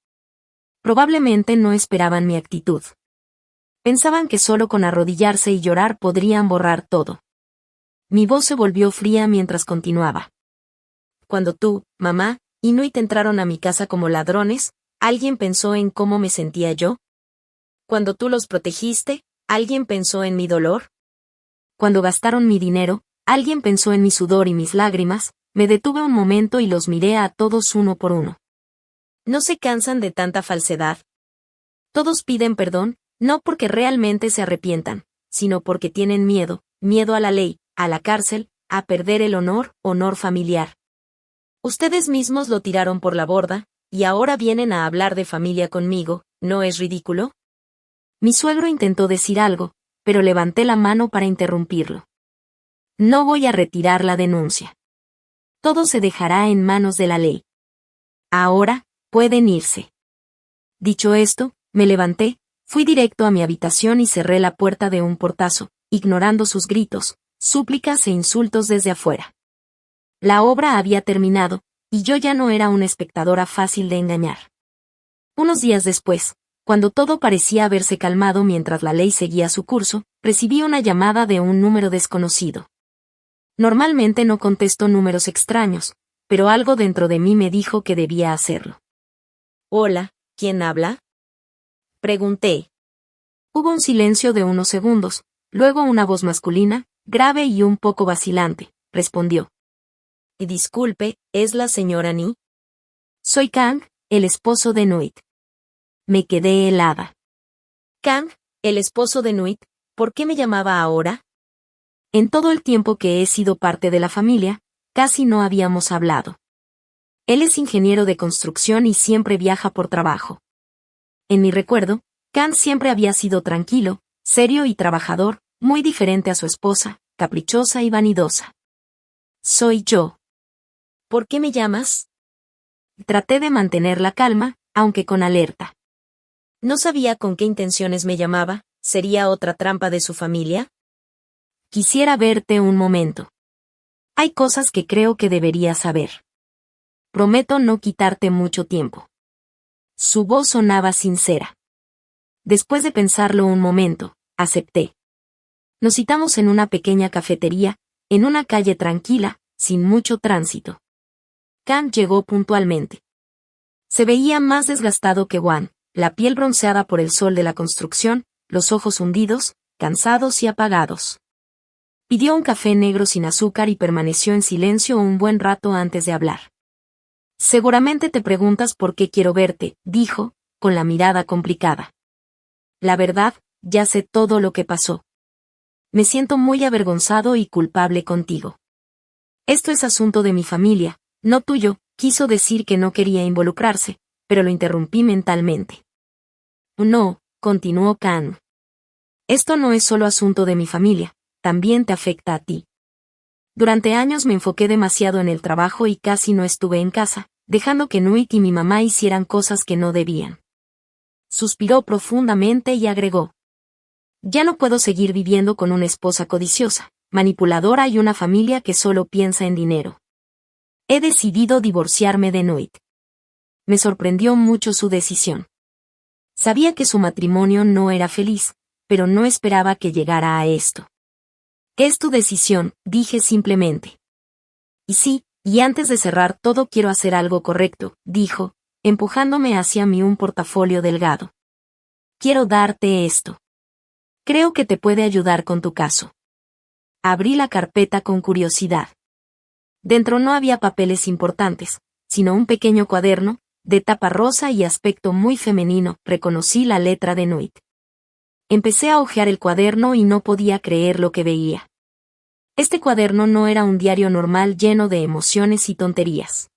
Probablemente no esperaban mi actitud. Pensaban que solo con arrodillarse y llorar podrían borrar todo. Mi voz se volvió fría mientras continuaba. Cuando tú, mamá, y Nuit entraron a mi casa como ladrones, ¿alguien pensó en cómo me sentía yo? Cuando tú los protegiste, ¿alguien pensó en mi dolor? Cuando gastaron mi dinero, ¿alguien pensó en mi sudor y mis lágrimas? Me detuve un momento y los miré a todos uno por uno. ¿No se cansan de tanta falsedad? Todos piden perdón, no porque realmente se arrepientan, sino porque tienen miedo a la ley, a la cárcel, a perder el honor familiar. Ustedes mismos lo tiraron por la borda, y ahora vienen a hablar de familia conmigo, ¿no es ridículo? Mi suegro intentó decir algo, pero levanté la mano para interrumpirlo. No voy a retirar la denuncia. Todo se dejará en manos de la ley. Ahora, pueden irse. Dicho esto, me levanté, fui directo a mi habitación y cerré la puerta de un portazo, ignorando sus gritos, súplicas e insultos desde afuera. La obra había terminado, y yo ya no era una espectadora fácil de engañar. Unos días después, cuando todo parecía haberse calmado mientras la ley seguía su curso, recibí una llamada de un número desconocido. Normalmente no contesto números extraños, pero algo dentro de mí me dijo que debía hacerlo. Hola, ¿quién habla? Pregunté. Hubo un silencio de unos segundos, luego una voz masculina, grave y un poco vacilante, respondió. Disculpe, ¿es la señora Ni? Soy Kang, el esposo de Nuit. Me quedé helada. Kang, el esposo de Nuit, ¿por qué me llamaba ahora? En todo el tiempo que he sido parte de la familia, casi no habíamos hablado. Él es ingeniero de construcción y siempre viaja por trabajo. En mi recuerdo, Kang siempre había sido tranquilo, serio y trabajador, muy diferente a su esposa, caprichosa y vanidosa. Soy yo. ¿Por qué me llamas? Traté de mantener la calma, aunque con alerta. No sabía con qué intenciones me llamaba, ¿sería otra trampa de su familia? Quisiera verte un momento. Hay cosas que creo que deberías saber. Prometo no quitarte mucho tiempo. Su voz sonaba sincera. Después de pensarlo un momento, acepté. Nos citamos en una pequeña cafetería, en una calle tranquila, sin mucho tránsito. Kang llegó puntualmente. Se veía más desgastado que Wan, la piel bronceada por el sol de la construcción, los ojos hundidos, cansados y apagados. Pidió un café negro sin azúcar y permaneció en silencio un buen rato antes de hablar. Seguramente te preguntas por qué quiero verte, dijo, con la mirada complicada. La verdad, ya sé todo lo que pasó. Me siento muy avergonzado y culpable contigo. Esto es asunto de mi familia, no tuyo, quiso decir que no quería involucrarse, pero lo interrumpí mentalmente. No, continuó Kang. Esto no es solo asunto de mi familia, también te afecta a ti. Durante años me enfoqué demasiado en el trabajo y casi no estuve en casa, dejando que Nuit y mi mamá hicieran cosas que no debían. Suspiró profundamente y agregó. Ya no puedo seguir viviendo con una esposa codiciosa, manipuladora y una familia que solo piensa en dinero. He decidido divorciarme de Nuit. Me sorprendió mucho su decisión. Sabía que su matrimonio no era feliz, pero no esperaba que llegara a esto. Es tu decisión, dije simplemente. Y sí, y antes de cerrar todo quiero hacer algo correcto, dijo, empujándome hacia mí un portafolio delgado. Quiero darte esto. Creo que te puede ayudar con tu caso. Abrí la carpeta con curiosidad. Dentro no había papeles importantes, sino un pequeño cuaderno, de tapa rosa y aspecto muy femenino. Reconocí la letra de Nuit. Empecé a hojear el cuaderno y no podía creer lo que veía. Este cuaderno no era un diario normal lleno de emociones y tonterías.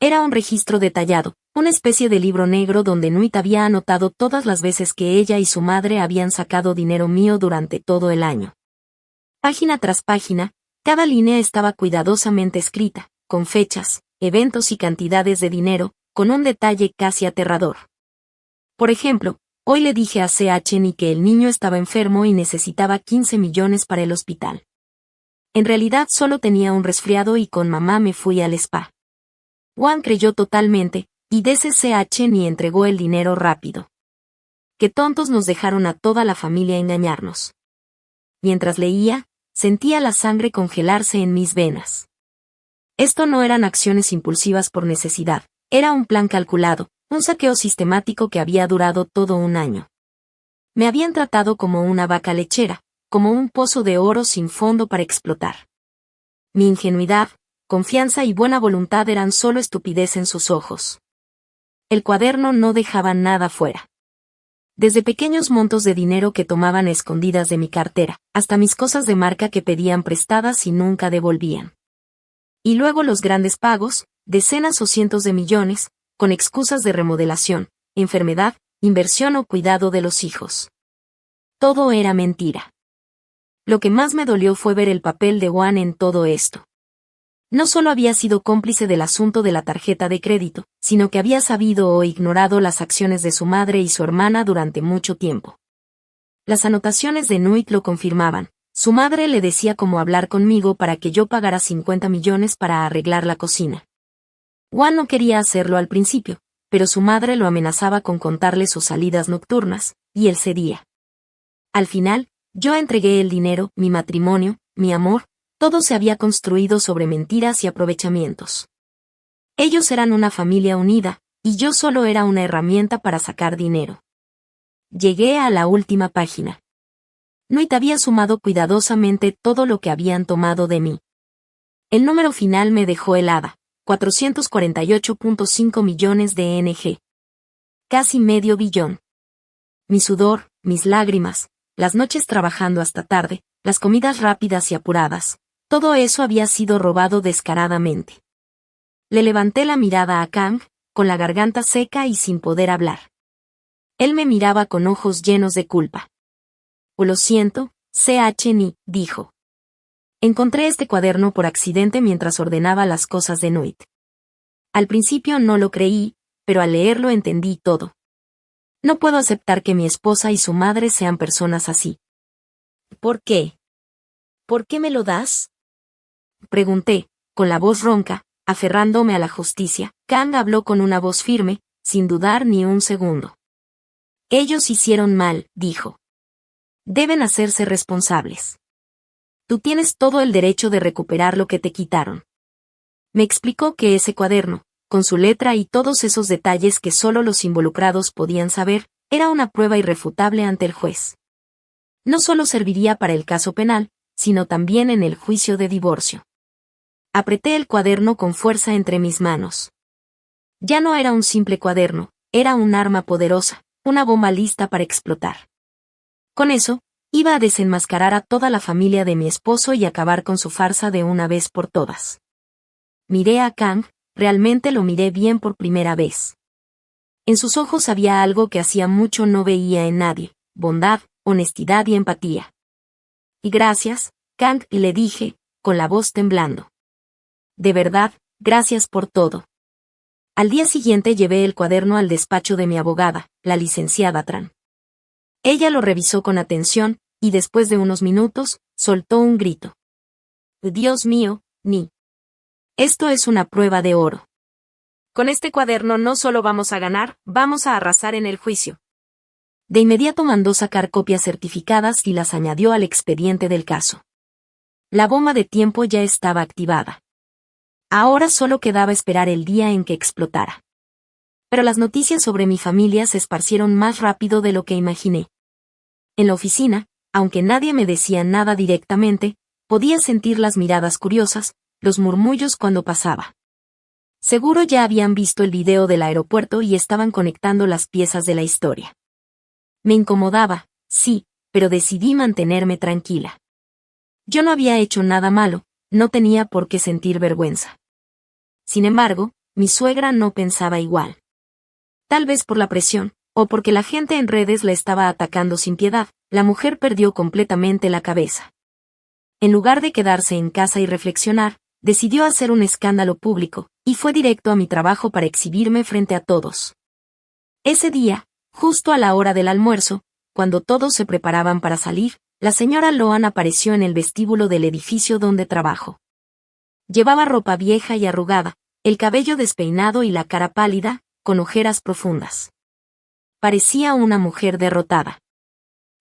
Era un registro detallado, una especie de libro negro donde Nuit había anotado todas las veces que ella y su madre habían sacado dinero mío durante todo el año. Página tras página, cada línea estaba cuidadosamente escrita, con fechas, eventos y cantidades de dinero, con un detalle casi aterrador. Por ejemplo, hoy le dije a CHN que el niño estaba enfermo y necesitaba 15 millones para el hospital. En realidad solo tenía un resfriado y con mamá me fui al spa. Juan creyó totalmente, y DCCH entregó el dinero rápido. Qué tontos nos dejaron a toda la familia engañarnos. Mientras leía, sentía la sangre congelarse en mis venas. Esto no eran acciones impulsivas por necesidad, era un plan calculado, un saqueo sistemático que había durado todo un año. Me habían tratado como una vaca lechera, como un pozo de oro sin fondo para explotar. Mi ingenuidad, confianza y buena voluntad eran solo estupidez en sus ojos. El cuaderno no dejaba nada fuera. Desde pequeños montos de dinero que tomaban escondidas de mi cartera, hasta mis cosas de marca que pedían prestadas y nunca devolvían. Y luego los grandes pagos, decenas o cientos de millones, con excusas de remodelación, enfermedad, inversión o cuidado de los hijos. Todo era mentira. Lo que más me dolió fue ver el papel de Juan en todo esto. No solo había sido cómplice del asunto de la tarjeta de crédito, sino que había sabido o ignorado las acciones de su madre y su hermana durante mucho tiempo. Las anotaciones de Nuit lo confirmaban. Su madre le decía cómo hablar conmigo para que yo pagara 50 millones para arreglar la cocina. Juan no quería hacerlo al principio, pero su madre lo amenazaba con contarle sus salidas nocturnas, y él cedía. Al final, yo entregué el dinero, mi matrimonio, mi amor, todo se había construido sobre mentiras y aprovechamientos. Ellos eran una familia unida, y yo solo era una herramienta para sacar dinero. Llegué a la última página. Nuit había sumado cuidadosamente todo lo que habían tomado de mí. El número final me dejó helada, 448.5 millones de NG. Casi medio billón. Mi sudor, mis lágrimas, las noches trabajando hasta tarde, las comidas rápidas y apuradas, todo eso había sido robado descaradamente. Le levanté la mirada a Kang, con la garganta seca y sin poder hablar. Él me miraba con ojos llenos de culpa. Lo siento, CHN, dijo. Encontré este cuaderno por accidente mientras ordenaba las cosas de Nuit. Al principio no lo creí, pero al leerlo entendí todo. No puedo aceptar que mi esposa y su madre sean personas así. ¿Por qué? ¿Por qué me lo das? Pregunté, con la voz ronca, aferrándome a la justicia. Kang habló con una voz firme, sin dudar ni un segundo. Ellos hicieron mal, dijo. Deben hacerse responsables. Tú tienes todo el derecho de recuperar lo que te quitaron. Me explicó que ese cuaderno, con su letra y todos esos detalles que solo los involucrados podían saber, era una prueba irrefutable ante el juez. No solo serviría para el caso penal, sino también en el juicio de divorcio. Apreté el cuaderno con fuerza entre mis manos. Ya no era un simple cuaderno, era un arma poderosa, una bomba lista para explotar. Con eso, iba a desenmascarar a toda la familia de mi esposo y acabar con su farsa de una vez por todas. Miré a Kang, realmente lo miré bien por primera vez. En sus ojos había algo que hacía mucho no veía en nadie: bondad, honestidad y empatía. Y gracias, Kang, le dije, con la voz temblando. De verdad, gracias por todo. Al día siguiente llevé el cuaderno al despacho de mi abogada, la licenciada Tran. Ella lo revisó con atención, y después de unos minutos, soltó un grito. Dios mío, Ni. Esto es una prueba de oro. Con este cuaderno no solo vamos a ganar, vamos a arrasar en el juicio. De inmediato mandó sacar copias certificadas y las añadió al expediente del caso. La bomba de tiempo ya estaba activada. Ahora solo quedaba esperar el día en que explotara. Pero las noticias sobre mi familia se esparcieron más rápido de lo que imaginé. En la oficina, aunque nadie me decía nada directamente, podía sentir las miradas curiosas, los murmullos cuando pasaba. Seguro ya habían visto el video del aeropuerto y estaban conectando las piezas de la historia. Me incomodaba, sí, pero decidí mantenerme tranquila. Yo no había hecho nada malo, no tenía por qué sentir vergüenza. Sin embargo, mi suegra no pensaba igual. Tal vez por la presión, o porque la gente en redes la estaba atacando sin piedad, la mujer perdió completamente la cabeza. En lugar de quedarse en casa y reflexionar, decidió hacer un escándalo público, y fue directo a mi trabajo para exhibirme frente a todos. Ese día, justo a la hora del almuerzo, cuando todos se preparaban para salir, la señora Loan apareció en el vestíbulo del edificio donde trabajo. Llevaba ropa vieja y arrugada, el cabello despeinado y la cara pálida, con ojeras profundas. Parecía una mujer derrotada.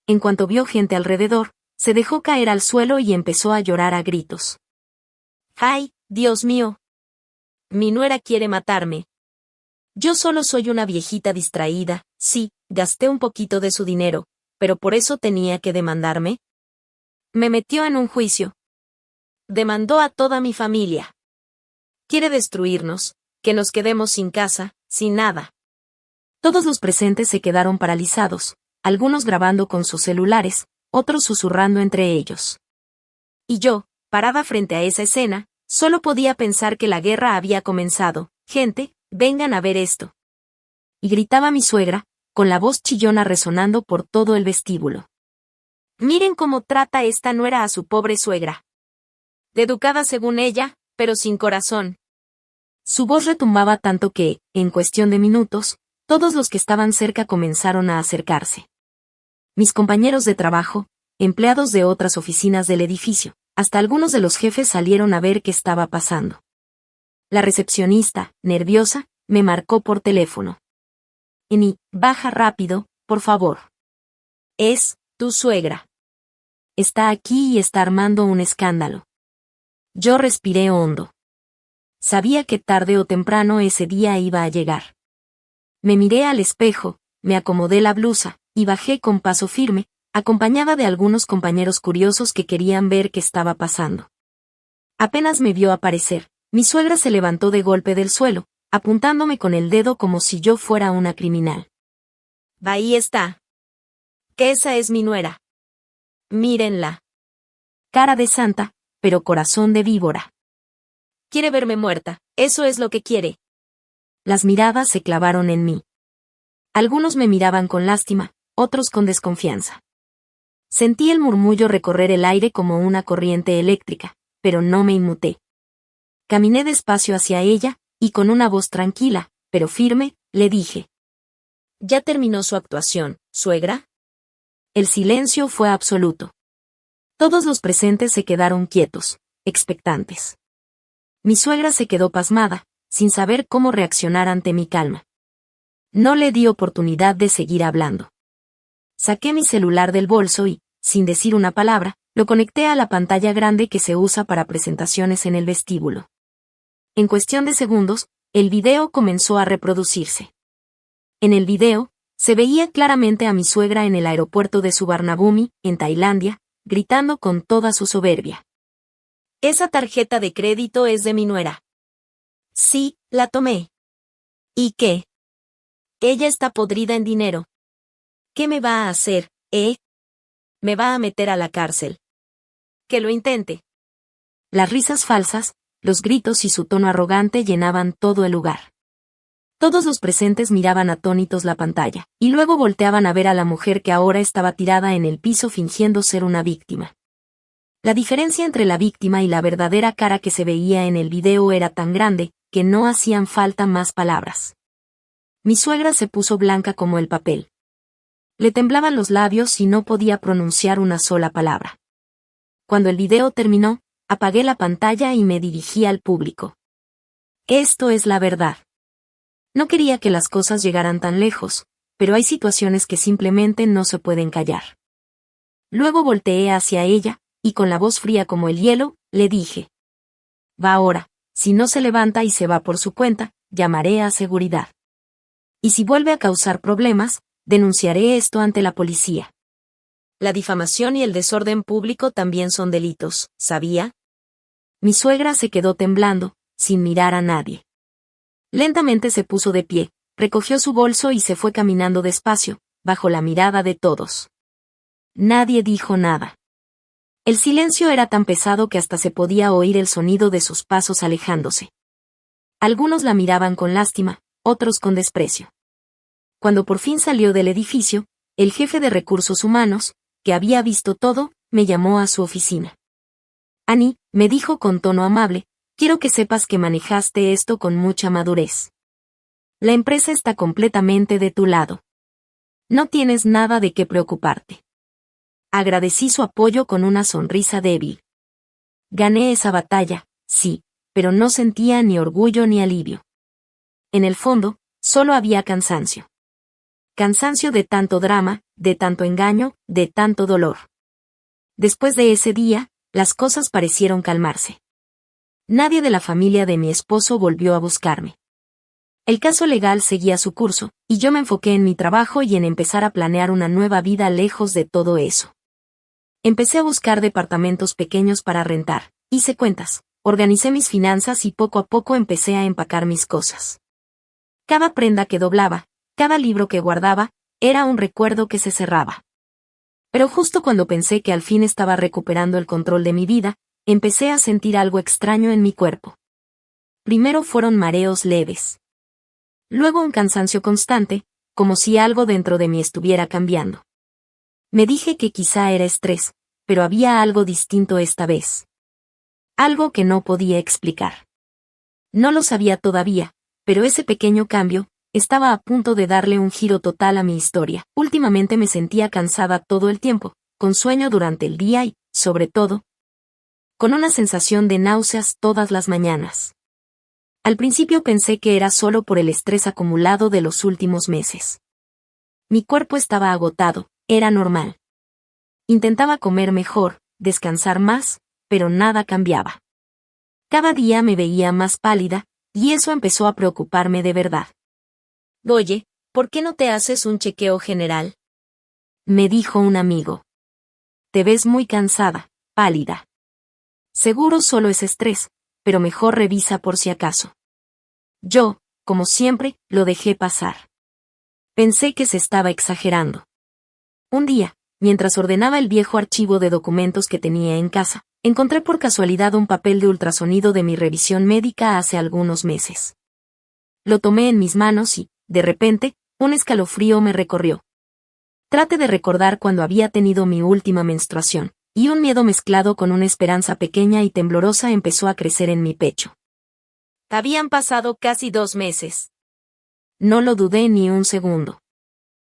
En cuanto vio gente alrededor, se dejó caer al suelo y empezó a llorar a gritos. ¡Ay, Dios mío! Mi nuera quiere matarme. Yo solo soy una viejita distraída, sí, gasté un poquito de su dinero, pero por eso tenía que demandarme. Me metió en un juicio. Demandó a toda mi familia. Quiere destruirnos, que nos quedemos sin casa, sin nada. Todos los presentes se quedaron paralizados, algunos grabando con sus celulares, otros susurrando entre ellos. Y yo, parada frente a esa escena, solo podía pensar que la guerra había comenzado. Gente, vengan a ver esto. Y gritaba mi suegra, con la voz chillona resonando por todo el vestíbulo. Miren cómo trata esta nuera a su pobre suegra. De educada según ella, pero sin corazón. Su voz retumbaba tanto que, en cuestión de minutos, todos los que estaban cerca comenzaron a acercarse. Mis compañeros de trabajo, empleados de otras oficinas del edificio, hasta algunos de los jefes salieron a ver qué estaba pasando. La recepcionista, nerviosa, me marcó por teléfono. Ni, baja rápido, por favor. Es tu suegra. Está aquí y está armando un escándalo. Yo respiré hondo. Sabía que tarde o temprano ese día iba a llegar. Me miré al espejo, me acomodé la blusa, y bajé con paso firme, acompañada de algunos compañeros curiosos que querían ver qué estaba pasando. Apenas me vio aparecer, mi suegra se levantó de golpe del suelo, apuntándome con el dedo como si yo fuera una criminal. Ahí está. Que esa es mi nuera. Mírenla. Cara de santa, pero corazón de víbora. Quiere verme muerta, eso es lo que quiere. Las miradas se clavaron en mí. Algunos me miraban con lástima, otros con desconfianza. Sentí el murmullo recorrer el aire como una corriente eléctrica, pero no me inmuté. Caminé despacio hacia ella, y con una voz tranquila, pero firme, le dije. ¿Ya terminó su actuación, suegra? El silencio fue absoluto. Todos los presentes se quedaron quietos, expectantes. Mi suegra se quedó pasmada, sin saber cómo reaccionar ante mi calma. No le di oportunidad de seguir hablando. Saqué mi celular del bolso y, sin decir una palabra, lo conecté a la pantalla grande que se usa para presentaciones en el vestíbulo. En cuestión de segundos, el video comenzó a reproducirse. En el video, se veía claramente a mi suegra en el aeropuerto de Suvarnabhumi, en Tailandia, gritando con toda su soberbia. Esa tarjeta de crédito es de mi nuera. Sí, la tomé. ¿Y qué? Ella está podrida en dinero. ¿Qué me va a hacer, Me va a meter a la cárcel. Que lo intente. Las risas falsas, los gritos y su tono arrogante llenaban todo el lugar. Todos los presentes miraban atónitos la pantalla, y luego volteaban a ver a la mujer que ahora estaba tirada en el piso fingiendo ser una víctima. La diferencia entre la víctima y la verdadera cara que se veía en el video era tan grande, que no hacían falta más palabras. Mi suegra se puso blanca como el papel. Le temblaban los labios y no podía pronunciar una sola palabra. Cuando el video terminó, apagué la pantalla y me dirigí al público. Esto es la verdad. No quería que las cosas llegaran tan lejos, pero hay situaciones que simplemente no se pueden callar. Luego volteé hacia ella, y con la voz fría como el hielo, le dije: va ahora, si no se levanta y se va por su cuenta, llamaré a seguridad. Y si vuelve a causar problemas, denunciaré esto ante la policía. La difamación y el desorden público también son delitos, ¿sabía? Mi suegra se quedó temblando, sin mirar a nadie. Lentamente se puso de pie, recogió su bolso y se fue caminando despacio, bajo la mirada de todos. Nadie dijo nada. El silencio era tan pesado que hasta se podía oír el sonido de sus pasos alejándose. Algunos la miraban con lástima, otros con desprecio. Cuando por fin salió del edificio, el jefe de recursos humanos, que había visto todo, me llamó a su oficina. Annie, me dijo con tono amable, quiero que sepas que manejaste esto con mucha madurez. La empresa está completamente de tu lado. No tienes nada de qué preocuparte. Agradecí su apoyo con una sonrisa débil. Gané esa batalla, sí, pero no sentía ni orgullo ni alivio. En el fondo, solo había cansancio. Cansancio de tanto drama, de tanto engaño, de tanto dolor. Después de ese día, las cosas parecieron calmarse. Nadie de la familia de mi esposo volvió a buscarme. El caso legal seguía su curso, y yo me enfoqué en mi trabajo y en empezar a planear una nueva vida lejos de todo eso. Empecé a buscar departamentos pequeños para rentar, hice cuentas, organicé mis finanzas y poco a poco empecé a empacar mis cosas. Cada prenda que doblaba, cada libro que guardaba, era un recuerdo que se cerraba. Pero justo cuando pensé que al fin estaba recuperando el control de mi vida, empecé a sentir algo extraño en mi cuerpo. Primero fueron mareos leves. Luego un cansancio constante, como si algo dentro de mí estuviera cambiando. Me dije que quizá era estrés, pero había algo distinto esta vez. Algo que no podía explicar. No lo sabía todavía, pero ese pequeño cambio, estaba a punto de darle un giro total a mi historia. Últimamente me sentía cansada todo el tiempo, con sueño durante el día y, sobre todo, con una sensación de náuseas todas las mañanas. Al principio pensé que era solo por el estrés acumulado de los últimos meses. Mi cuerpo estaba agotado, era normal. Intentaba comer mejor, descansar más, pero nada cambiaba. Cada día me veía más pálida, y eso empezó a preocuparme de verdad. Oye, ¿por qué no te haces un chequeo general? Me dijo un amigo. Te ves muy cansada, pálida. Seguro solo es estrés, pero mejor revisa por si acaso. Yo, como siempre, lo dejé pasar. Pensé que se estaba exagerando. Un día, mientras ordenaba el viejo archivo de documentos que tenía en casa, encontré por casualidad un papel de ultrasonido de mi revisión médica hace algunos meses. Lo tomé en mis manos y, de repente, un escalofrío me recorrió. Traté de recordar cuando había tenido mi última menstruación, y un miedo mezclado con una esperanza pequeña y temblorosa empezó a crecer en mi pecho. Habían pasado casi 2 meses. No lo dudé ni un segundo.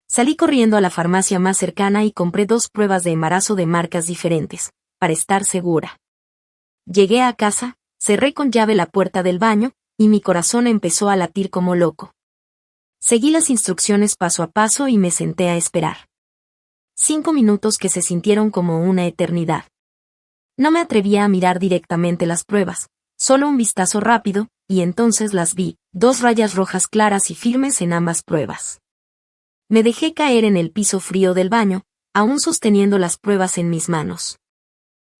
Salí corriendo a la farmacia más cercana y compré 2 pruebas de embarazo de marcas diferentes, para estar segura. Llegué a casa, cerré con llave la puerta del baño, y mi corazón empezó a latir como loco. Seguí las instrucciones paso a paso y me senté a esperar. 5 minutos que se sintieron como una eternidad. No me atrevía a mirar directamente las pruebas, solo un vistazo rápido, y entonces las vi, 2 rayas rojas claras y firmes en ambas pruebas. Me dejé caer en el piso frío del baño, aún sosteniendo las pruebas en mis manos.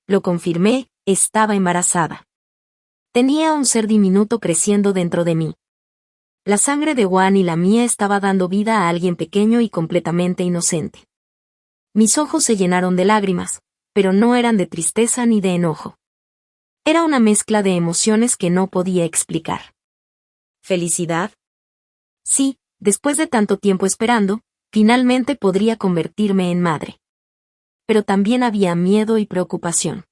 Lo confirmé, estaba embarazada. Tenía un ser diminuto creciendo dentro de mí. La sangre de Juan y la mía estaba dando vida a alguien pequeño y completamente inocente. Mis ojos se llenaron de lágrimas, pero no eran de tristeza ni de enojo. Era una mezcla de emociones que no podía explicar. ¿Felicidad? Sí, después de tanto tiempo esperando, finalmente podría convertirme en madre. Pero también había miedo y preocupación.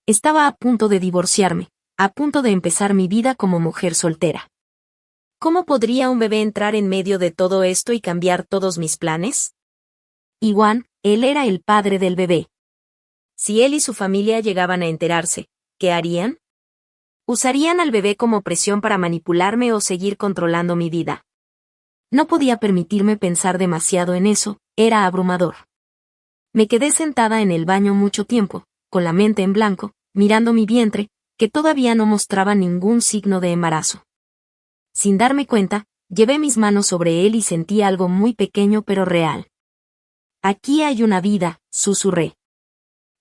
Estaba a punto de divorciarme, a punto de empezar mi vida como mujer soltera. ¿Cómo podría un bebé entrar en medio de todo esto y cambiar todos mis planes? Iwan, él era el padre del bebé. Si él y su familia llegaban a enterarse, ¿qué harían? ¿Usarían al bebé como presión para manipularme o seguir controlando mi vida? No podía permitirme pensar demasiado en eso, era abrumador. Me quedé sentada en el baño mucho tiempo, con la mente en blanco, mirando mi vientre, que todavía no mostraba ningún signo de embarazo. Sin darme cuenta, llevé mis manos sobre él y sentí algo muy pequeño pero real. Aquí hay una vida, susurré.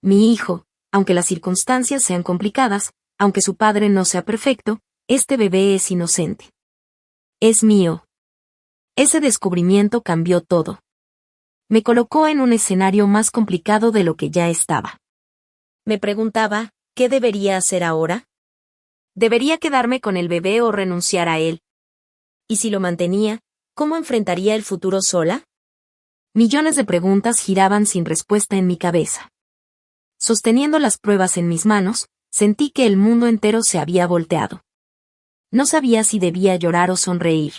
Mi hijo, aunque las circunstancias sean complicadas, aunque su padre no sea perfecto, este bebé es inocente. Es mío. Ese descubrimiento cambió todo. Me colocó en un escenario más complicado de lo que ya estaba. Me preguntaba, ¿qué debería hacer ahora? ¿Debería quedarme con el bebé o renunciar a él? Y si lo mantenía, ¿cómo enfrentaría el futuro sola? Millones de preguntas giraban sin respuesta en mi cabeza. Sosteniendo las pruebas en mis manos, sentí que el mundo entero se había volteado. No sabía si debía llorar o sonreír.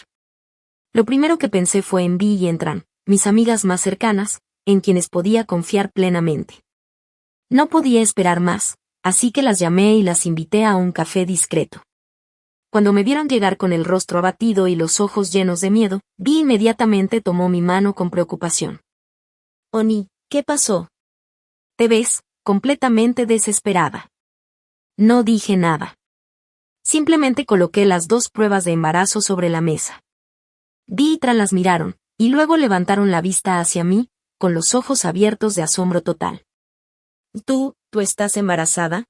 Lo primero que pensé fue en Vi y en Tran, mis amigas más cercanas, en quienes podía confiar plenamente. No podía esperar más, así que las llamé y las invité a un café discreto. Cuando me vieron llegar con el rostro abatido y los ojos llenos de miedo, Vi inmediatamente tomó mi mano con preocupación. Oni, ¿qué pasó? Te ves completamente desesperada. No dije nada. Simplemente coloqué las 2 pruebas de embarazo sobre la mesa. Vi y Tran las miraron, y luego levantaron la vista hacia mí, con los ojos abiertos de asombro total. ¿Tú estás embarazada?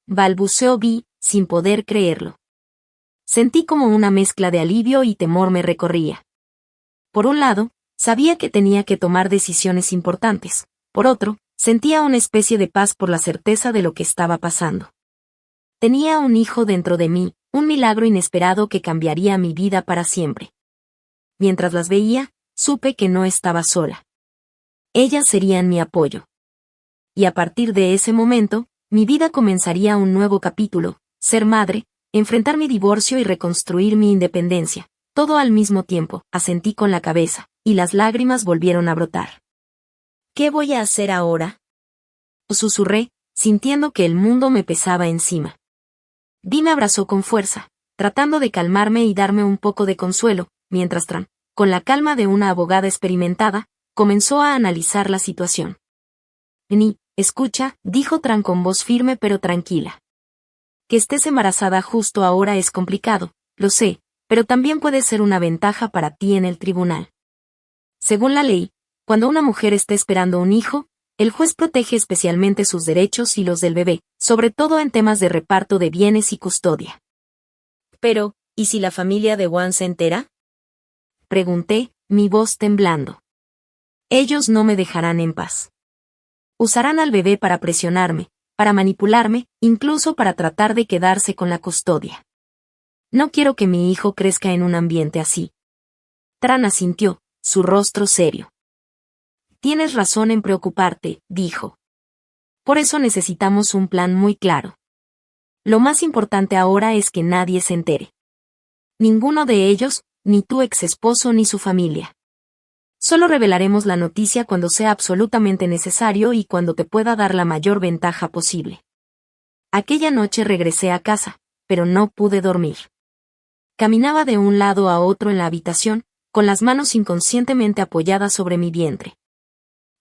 Balbuceó Vi, sin poder creerlo. Sentí como una mezcla de alivio y temor me recorría. Por un lado, sabía que tenía que tomar decisiones importantes. Por otro, sentía una especie de paz por la certeza de lo que estaba pasando. Tenía un hijo dentro de mí, un milagro inesperado que cambiaría mi vida para siempre. Mientras las veía, supe que no estaba sola. Ellas serían mi apoyo. Y a partir de ese momento, mi vida comenzaría un nuevo capítulo, ser madre, enfrentar mi divorcio y reconstruir mi independencia, todo al mismo tiempo, asentí con la cabeza, y las lágrimas volvieron a brotar. ¿Qué voy a hacer ahora? Susurré, sintiendo que el mundo me pesaba encima. Vi me abrazó con fuerza, tratando de calmarme y darme un poco de consuelo, mientras Tran, con la calma de una abogada experimentada, comenzó a analizar la situación. Ni, escucha, dijo Tran con voz firme pero tranquila. Que estés embarazada justo ahora es complicado, lo sé, pero también puede ser una ventaja para ti en el tribunal. Según la ley, cuando una mujer está esperando un hijo, el juez protege especialmente sus derechos y los del bebé, sobre todo en temas de reparto de bienes y custodia. Pero, ¿y si la familia de Wan se entera? Pregunté, mi voz temblando. Ellos no me dejarán en paz. Usarán al bebé para presionarme, para manipularme, incluso para tratar de quedarse con la custodia. No quiero que mi hijo crezca en un ambiente así. Tran asintió, su rostro serio. Tienes razón en preocuparte, dijo. Por eso necesitamos un plan muy claro. Lo más importante ahora es que nadie se entere. Ninguno de ellos, ni tu ex esposo ni su familia. Solo revelaremos la noticia cuando sea absolutamente necesario y cuando te pueda dar la mayor ventaja posible. Aquella noche regresé a casa, pero no pude dormir. Caminaba de un lado a otro en la habitación, con las manos inconscientemente apoyadas sobre mi vientre.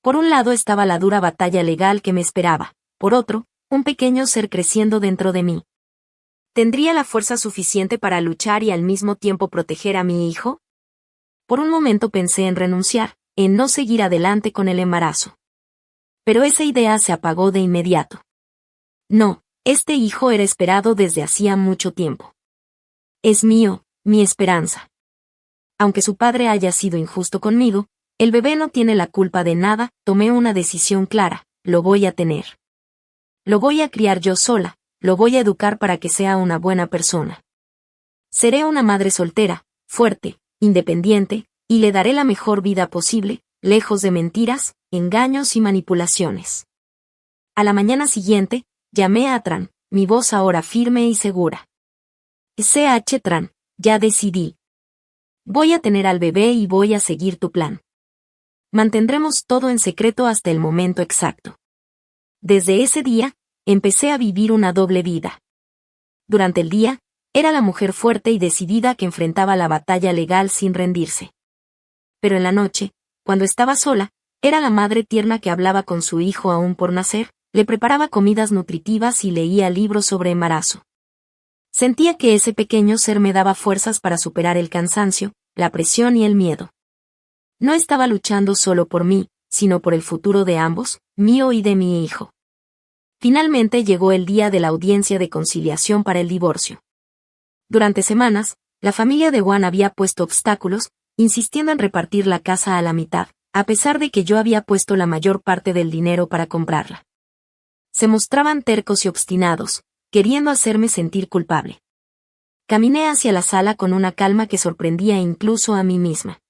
Por un lado estaba la dura batalla legal que me esperaba, por otro, un pequeño ser creciendo dentro de mí. ¿Tendría la fuerza suficiente para luchar y al mismo tiempo proteger a mi hijo? Por un momento pensé en renunciar, en no seguir adelante con el embarazo. Pero esa idea se apagó de inmediato. No, este hijo era esperado desde hacía mucho tiempo. Es mío, mi esperanza. Aunque su padre haya sido injusto conmigo, el bebé no tiene la culpa de nada, tomé una decisión clara, lo voy a tener. Lo voy a criar yo sola, lo voy a educar para que sea una buena persona. Seré una madre soltera, fuerte, independiente, y le daré la mejor vida posible, lejos de mentiras, engaños y manipulaciones. A la mañana siguiente, llamé a Tran, mi voz ahora firme y segura. CH Tran, ya decidí. Voy a tener al bebé y voy a seguir tu plan. Mantendremos todo en secreto hasta el momento exacto. Desde ese día, empecé a vivir una doble vida. Durante el día, era la mujer fuerte y decidida que enfrentaba la batalla legal sin rendirse. Pero en la noche, cuando estaba sola, era la madre tierna que hablaba con su hijo aún por nacer, le preparaba comidas nutritivas y leía libros sobre embarazo. Sentía que ese pequeño ser me daba fuerzas para superar el cansancio, la presión y el miedo. No estaba luchando solo por mí, sino por el futuro de ambos, mío y de mi hijo. Finalmente llegó el día de la audiencia de conciliación para el divorcio. Durante semanas, la familia de Juan había puesto obstáculos, insistiendo en repartir la casa a la mitad, a pesar de que yo había puesto la mayor parte del dinero para comprarla. Se mostraban tercos y obstinados, queriendo hacerme sentir culpable. Caminé hacia la sala con una calma que sorprendía incluso a mí misma.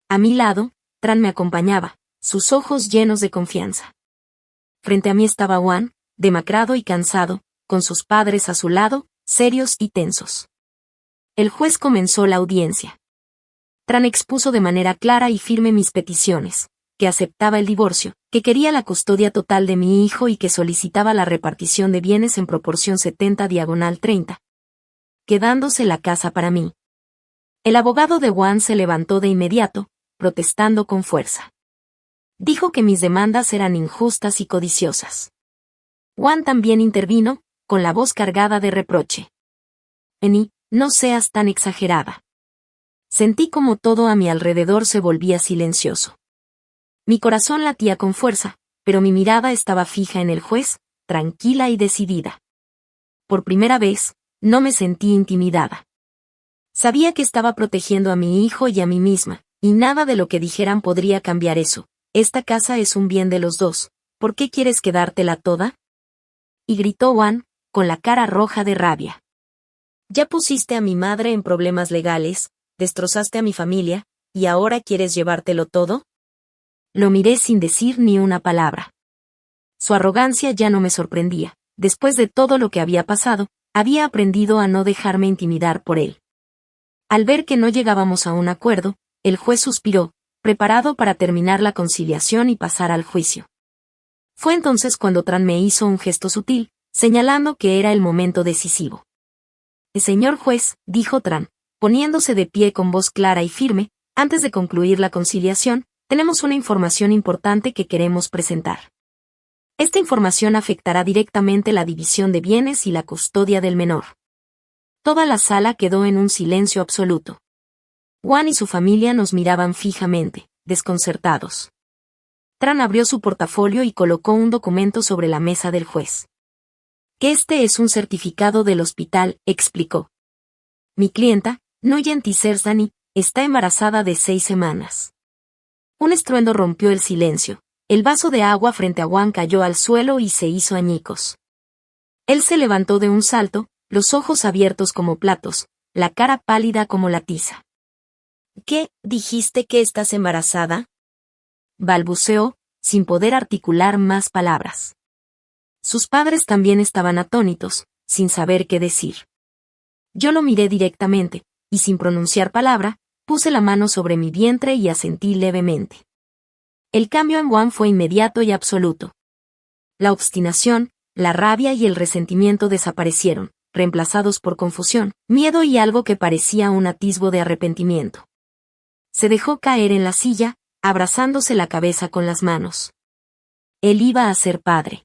A mi lado, Tran me acompañaba, sus ojos llenos de confianza. Frente a mí estaba Juan, demacrado y cansado, con sus padres a su lado, serios y tensos. El juez comenzó la audiencia. Tran expuso de manera clara y firme mis peticiones, que aceptaba el divorcio, que quería la custodia total de mi hijo y que solicitaba la repartición de bienes en proporción 70/30, quedándose la casa para mí. El abogado de Juan se levantó de inmediato, protestando con fuerza. Dijo que mis demandas eran injustas y codiciosas. Juan también intervino, con la voz cargada de reproche. Eni, no seas tan exagerada. Sentí como todo a mi alrededor se volvía silencioso. Mi corazón latía con fuerza, pero mi mirada estaba fija en el juez, tranquila y decidida. Por primera vez, no me sentí intimidada. Sabía que estaba protegiendo a mi hijo y a mí misma, y nada de lo que dijeran podría cambiar eso. Esta casa es un bien de los dos, ¿por qué quieres quedártela toda? Y gritó Juan, con la cara roja de rabia. Ya pusiste a mi madre en problemas legales, destrozaste a mi familia, ¿y ahora quieres llevártelo todo? Lo miré sin decir ni una palabra. Su arrogancia ya no me sorprendía. Después de todo lo que había pasado, había aprendido a no dejarme intimidar por él. Al ver que no llegábamos a un acuerdo, el juez suspiró, preparado para terminar la conciliación y pasar al juicio. Fue entonces cuando Tran me hizo un gesto sutil, señalando que era el momento decisivo. Señor juez, dijo Tran, poniéndose de pie con voz clara y firme, antes de concluir la conciliación, tenemos una información importante que queremos presentar. Esta información afectará directamente la división de bienes y la custodia del menor. Toda la sala quedó en un silencio absoluto. Juan y su familia nos miraban fijamente, desconcertados. Tran abrió su portafolio y colocó un documento sobre la mesa del juez. Que este es un certificado del hospital, explicó. Mi clienta, Nuyenti Sersani, está embarazada de 6 semanas. Un estruendo rompió el silencio. El vaso de agua frente a Juan cayó al suelo y se hizo añicos. Él se levantó de un salto, los ojos abiertos como platos, la cara pálida como la tiza. ¿Qué, dijiste que estás embarazada? Balbuceó, sin poder articular más palabras. Sus padres también estaban atónitos, sin saber qué decir. Yo lo miré directamente, y sin pronunciar palabra, puse la mano sobre mi vientre y asentí levemente. El cambio en Juan fue inmediato y absoluto. La obstinación, la rabia y el resentimiento desaparecieron, reemplazados por confusión, miedo y algo que parecía un atisbo de arrepentimiento. Se dejó caer en la silla, abrazándose la cabeza con las manos. Él iba a ser padre.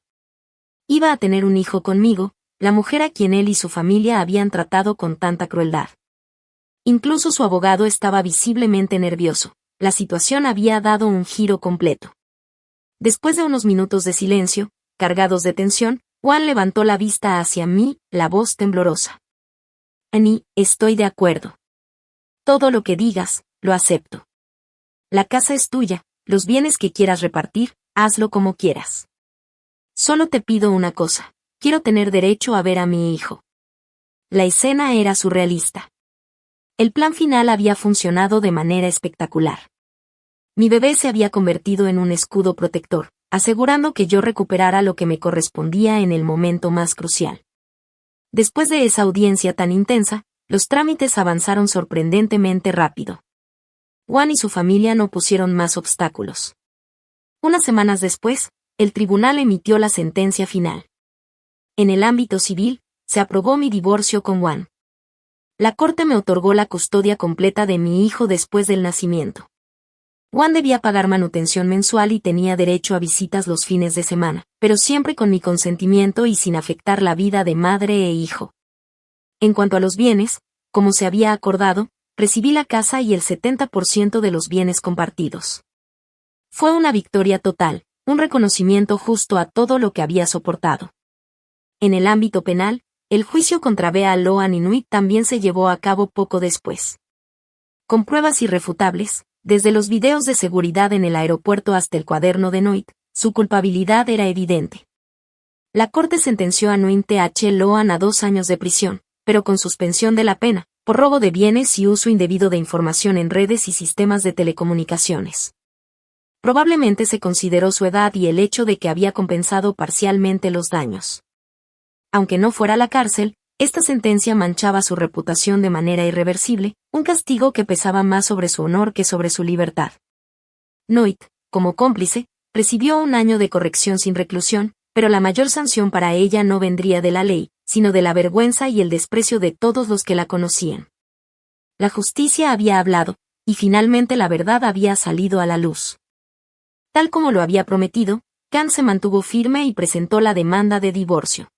Iba a tener un hijo conmigo, la mujer a quien él y su familia habían tratado con tanta crueldad. Incluso su abogado estaba visiblemente nervioso. La situación había dado un giro completo. Después de unos minutos de silencio, cargados de tensión, Juan levantó la vista hacia mí, la voz temblorosa. Annie, estoy de acuerdo. Todo lo que digas, lo acepto. La casa es tuya, los bienes que quieras repartir, hazlo como quieras. Solo te pido una cosa, quiero tener derecho a ver a mi hijo. La escena era surrealista. El plan final había funcionado de manera espectacular. Mi bebé se había convertido en un escudo protector, asegurando que yo recuperara lo que me correspondía en el momento más crucial. Después de esa audiencia tan intensa, los trámites avanzaron sorprendentemente rápido. Juan y su familia no pusieron más obstáculos. Unas semanas después, el tribunal emitió la sentencia final. En el ámbito civil, se aprobó mi divorcio con Juan. La corte me otorgó la custodia completa de mi hijo después del nacimiento. Juan debía pagar manutención mensual y tenía derecho a visitas los fines de semana, pero siempre con mi consentimiento y sin afectar la vida de madre e hijo. En cuanto a los bienes, como se había acordado, recibí la casa y el 70% de los bienes compartidos. Fue una victoria total, un reconocimiento justo a todo lo que había soportado. En el ámbito penal, el juicio contra Bea Loan Inuit también se llevó a cabo poco después. Con pruebas irrefutables, desde los videos de seguridad en el aeropuerto hasta el cuaderno de Nuit, su culpabilidad era evidente. La corte sentenció a Nguyen Th Loan a 2 años de prisión, pero con suspensión de la pena, por robo de bienes y uso indebido de información en redes y sistemas de telecomunicaciones. Probablemente se consideró su edad y el hecho de que había compensado parcialmente los daños. Aunque no fuera a la cárcel, esta sentencia manchaba su reputación de manera irreversible, un castigo que pesaba más sobre su honor que sobre su libertad. Nuit, como cómplice, recibió 1 año de corrección sin reclusión, pero la mayor sanción para ella no vendría de la ley, sino de la vergüenza y el desprecio de todos los que la conocían. La justicia había hablado, y finalmente la verdad había salido a la luz. Tal como lo había prometido, Khan se mantuvo firme y presentó la demanda de divorcio.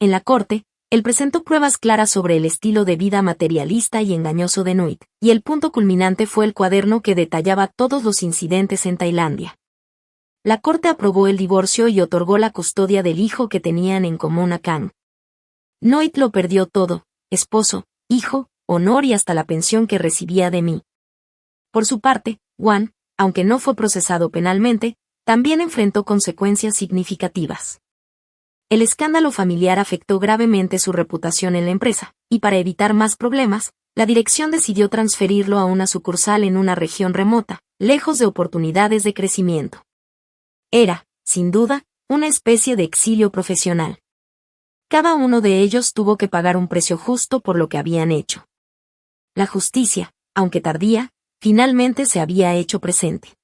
En la corte, él presentó pruebas claras sobre el estilo de vida materialista y engañoso de Nuit, y el punto culminante fue el cuaderno que detallaba todos los incidentes en Tailandia. La corte aprobó el divorcio y otorgó la custodia del hijo que tenían en común a Khan. Nuit lo perdió todo, esposo, hijo, honor y hasta la pensión que recibía de mí. Por su parte, Juan, aunque no fue procesado penalmente, también enfrentó consecuencias significativas. El escándalo familiar afectó gravemente su reputación en la empresa, y para evitar más problemas, la dirección decidió transferirlo a una sucursal en una región remota, lejos de oportunidades de crecimiento. Era, sin duda, una especie de exilio profesional. Cada uno de ellos tuvo que pagar un precio justo por lo que habían hecho. La justicia, aunque tardía, finalmente se había hecho presente.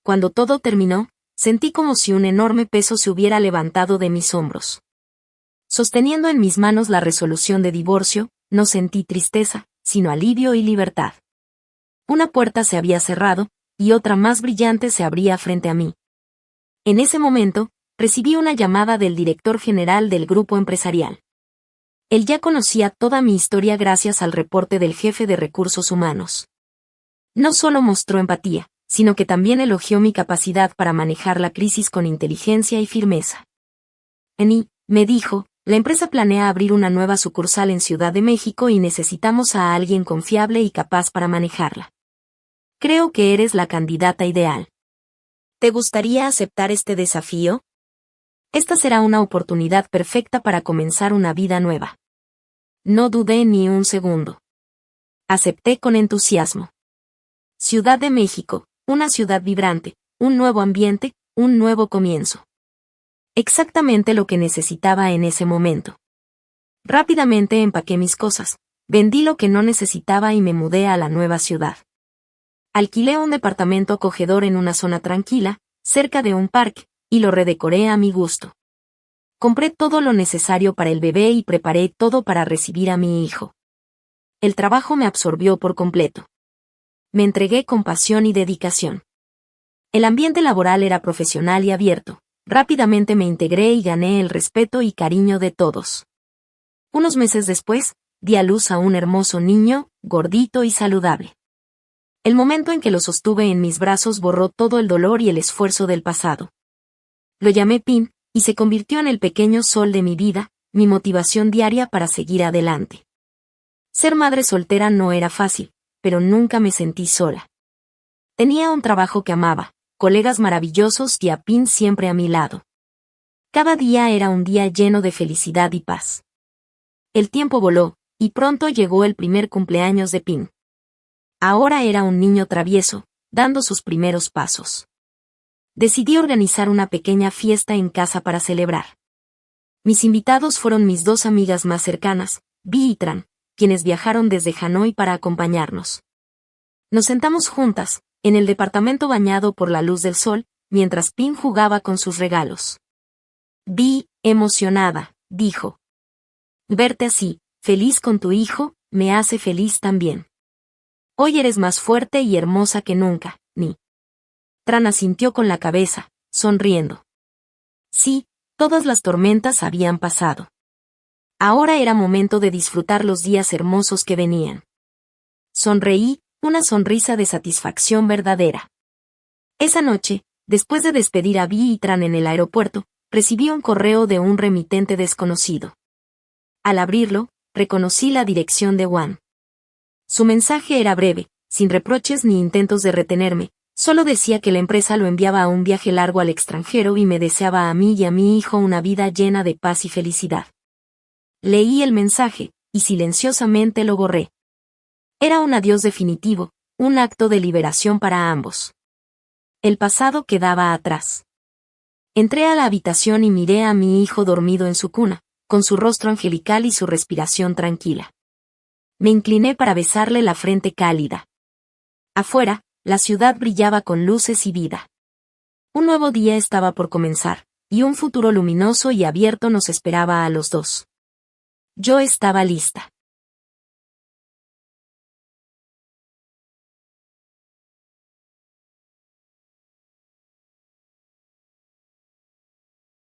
Cuando todo terminó, sentí como si un enorme peso se hubiera levantado de mis hombros. Sosteniendo en mis manos la resolución de divorcio, no sentí tristeza, sino alivio y libertad. Una puerta se había cerrado, y otra más brillante se abría frente a mí. En ese momento, recibí una llamada del director general del grupo empresarial. Él ya conocía toda mi historia gracias al reporte del jefe de recursos humanos. No solo mostró empatía, sino que también elogió mi capacidad para manejar la crisis con inteligencia y firmeza. Eni, me dijo, la empresa planea abrir una nueva sucursal en Ciudad de México y necesitamos a alguien confiable y capaz para manejarla. Creo que eres la candidata ideal. ¿Te gustaría aceptar este desafío? Esta será una oportunidad perfecta para comenzar una vida nueva. No dudé ni un segundo. Acepté con entusiasmo. Ciudad de México, una ciudad vibrante, un nuevo ambiente, un nuevo comienzo. Exactamente lo que necesitaba en ese momento. Rápidamente empaqué mis cosas, vendí lo que no necesitaba y me mudé a la nueva ciudad. Alquilé un departamento acogedor en una zona tranquila, cerca de un parque, y lo redecoré a mi gusto. Compré todo lo necesario para el bebé y preparé todo para recibir a mi hijo. El trabajo me absorbió por completo. Me entregué con pasión y dedicación. El ambiente laboral era profesional y abierto. Rápidamente me integré y gané el respeto y cariño de todos. Unos meses después, di a luz a un hermoso niño, gordito y saludable. El momento en que lo sostuve en mis brazos borró todo el dolor y el esfuerzo del pasado. Lo llamé Pin, y se convirtió en el pequeño sol de mi vida, mi motivación diaria para seguir adelante. Ser madre soltera no era fácil, pero nunca me sentí sola. Tenía un trabajo que amaba, colegas maravillosos y a Pin siempre a mi lado. Cada día era un día lleno de felicidad y paz. El tiempo voló, Y pronto llegó el primer cumpleaños de Pin. Ahora era un niño travieso, dando sus primeros pasos. Decidí organizar una pequeña fiesta en casa para celebrar. Mis invitados fueron mis dos amigas más cercanas, Vi y Tran, quienes viajaron desde Hanoi para acompañarnos. Nos sentamos juntas, en el departamento bañado por la luz del sol, mientras Pin jugaba con sus regalos. Vi, emocionada, dijo. Verte así, feliz con tu hijo, me hace feliz también. Hoy eres más fuerte y hermosa que nunca, Ni. Tran asintió con la cabeza, sonriendo. Sí, todas las tormentas habían pasado. Ahora era momento de disfrutar los días hermosos que venían. Sonreí, una sonrisa de satisfacción verdadera. Esa noche, después de despedir a Vi y Tran en el aeropuerto, recibí un correo de un remitente desconocido. Al abrirlo, reconocí la dirección de Wan. Su mensaje era breve, sin reproches ni intentos de retenerme, solo decía que la empresa lo enviaba a un viaje largo al extranjero y me deseaba a mí y a mi hijo una vida llena de paz y felicidad. Leí el mensaje, y silenciosamente lo borré. Era un adiós definitivo, un acto de liberación para ambos. El pasado quedaba atrás. Entré a la habitación y miré a mi hijo dormido en su cuna, con su rostro angelical y su respiración tranquila. Me incliné para besarle la frente cálida. Afuera, la ciudad brillaba con luces y vida. Un nuevo día estaba por comenzar, y un futuro luminoso y abierto nos esperaba a los dos. Yo estaba lista.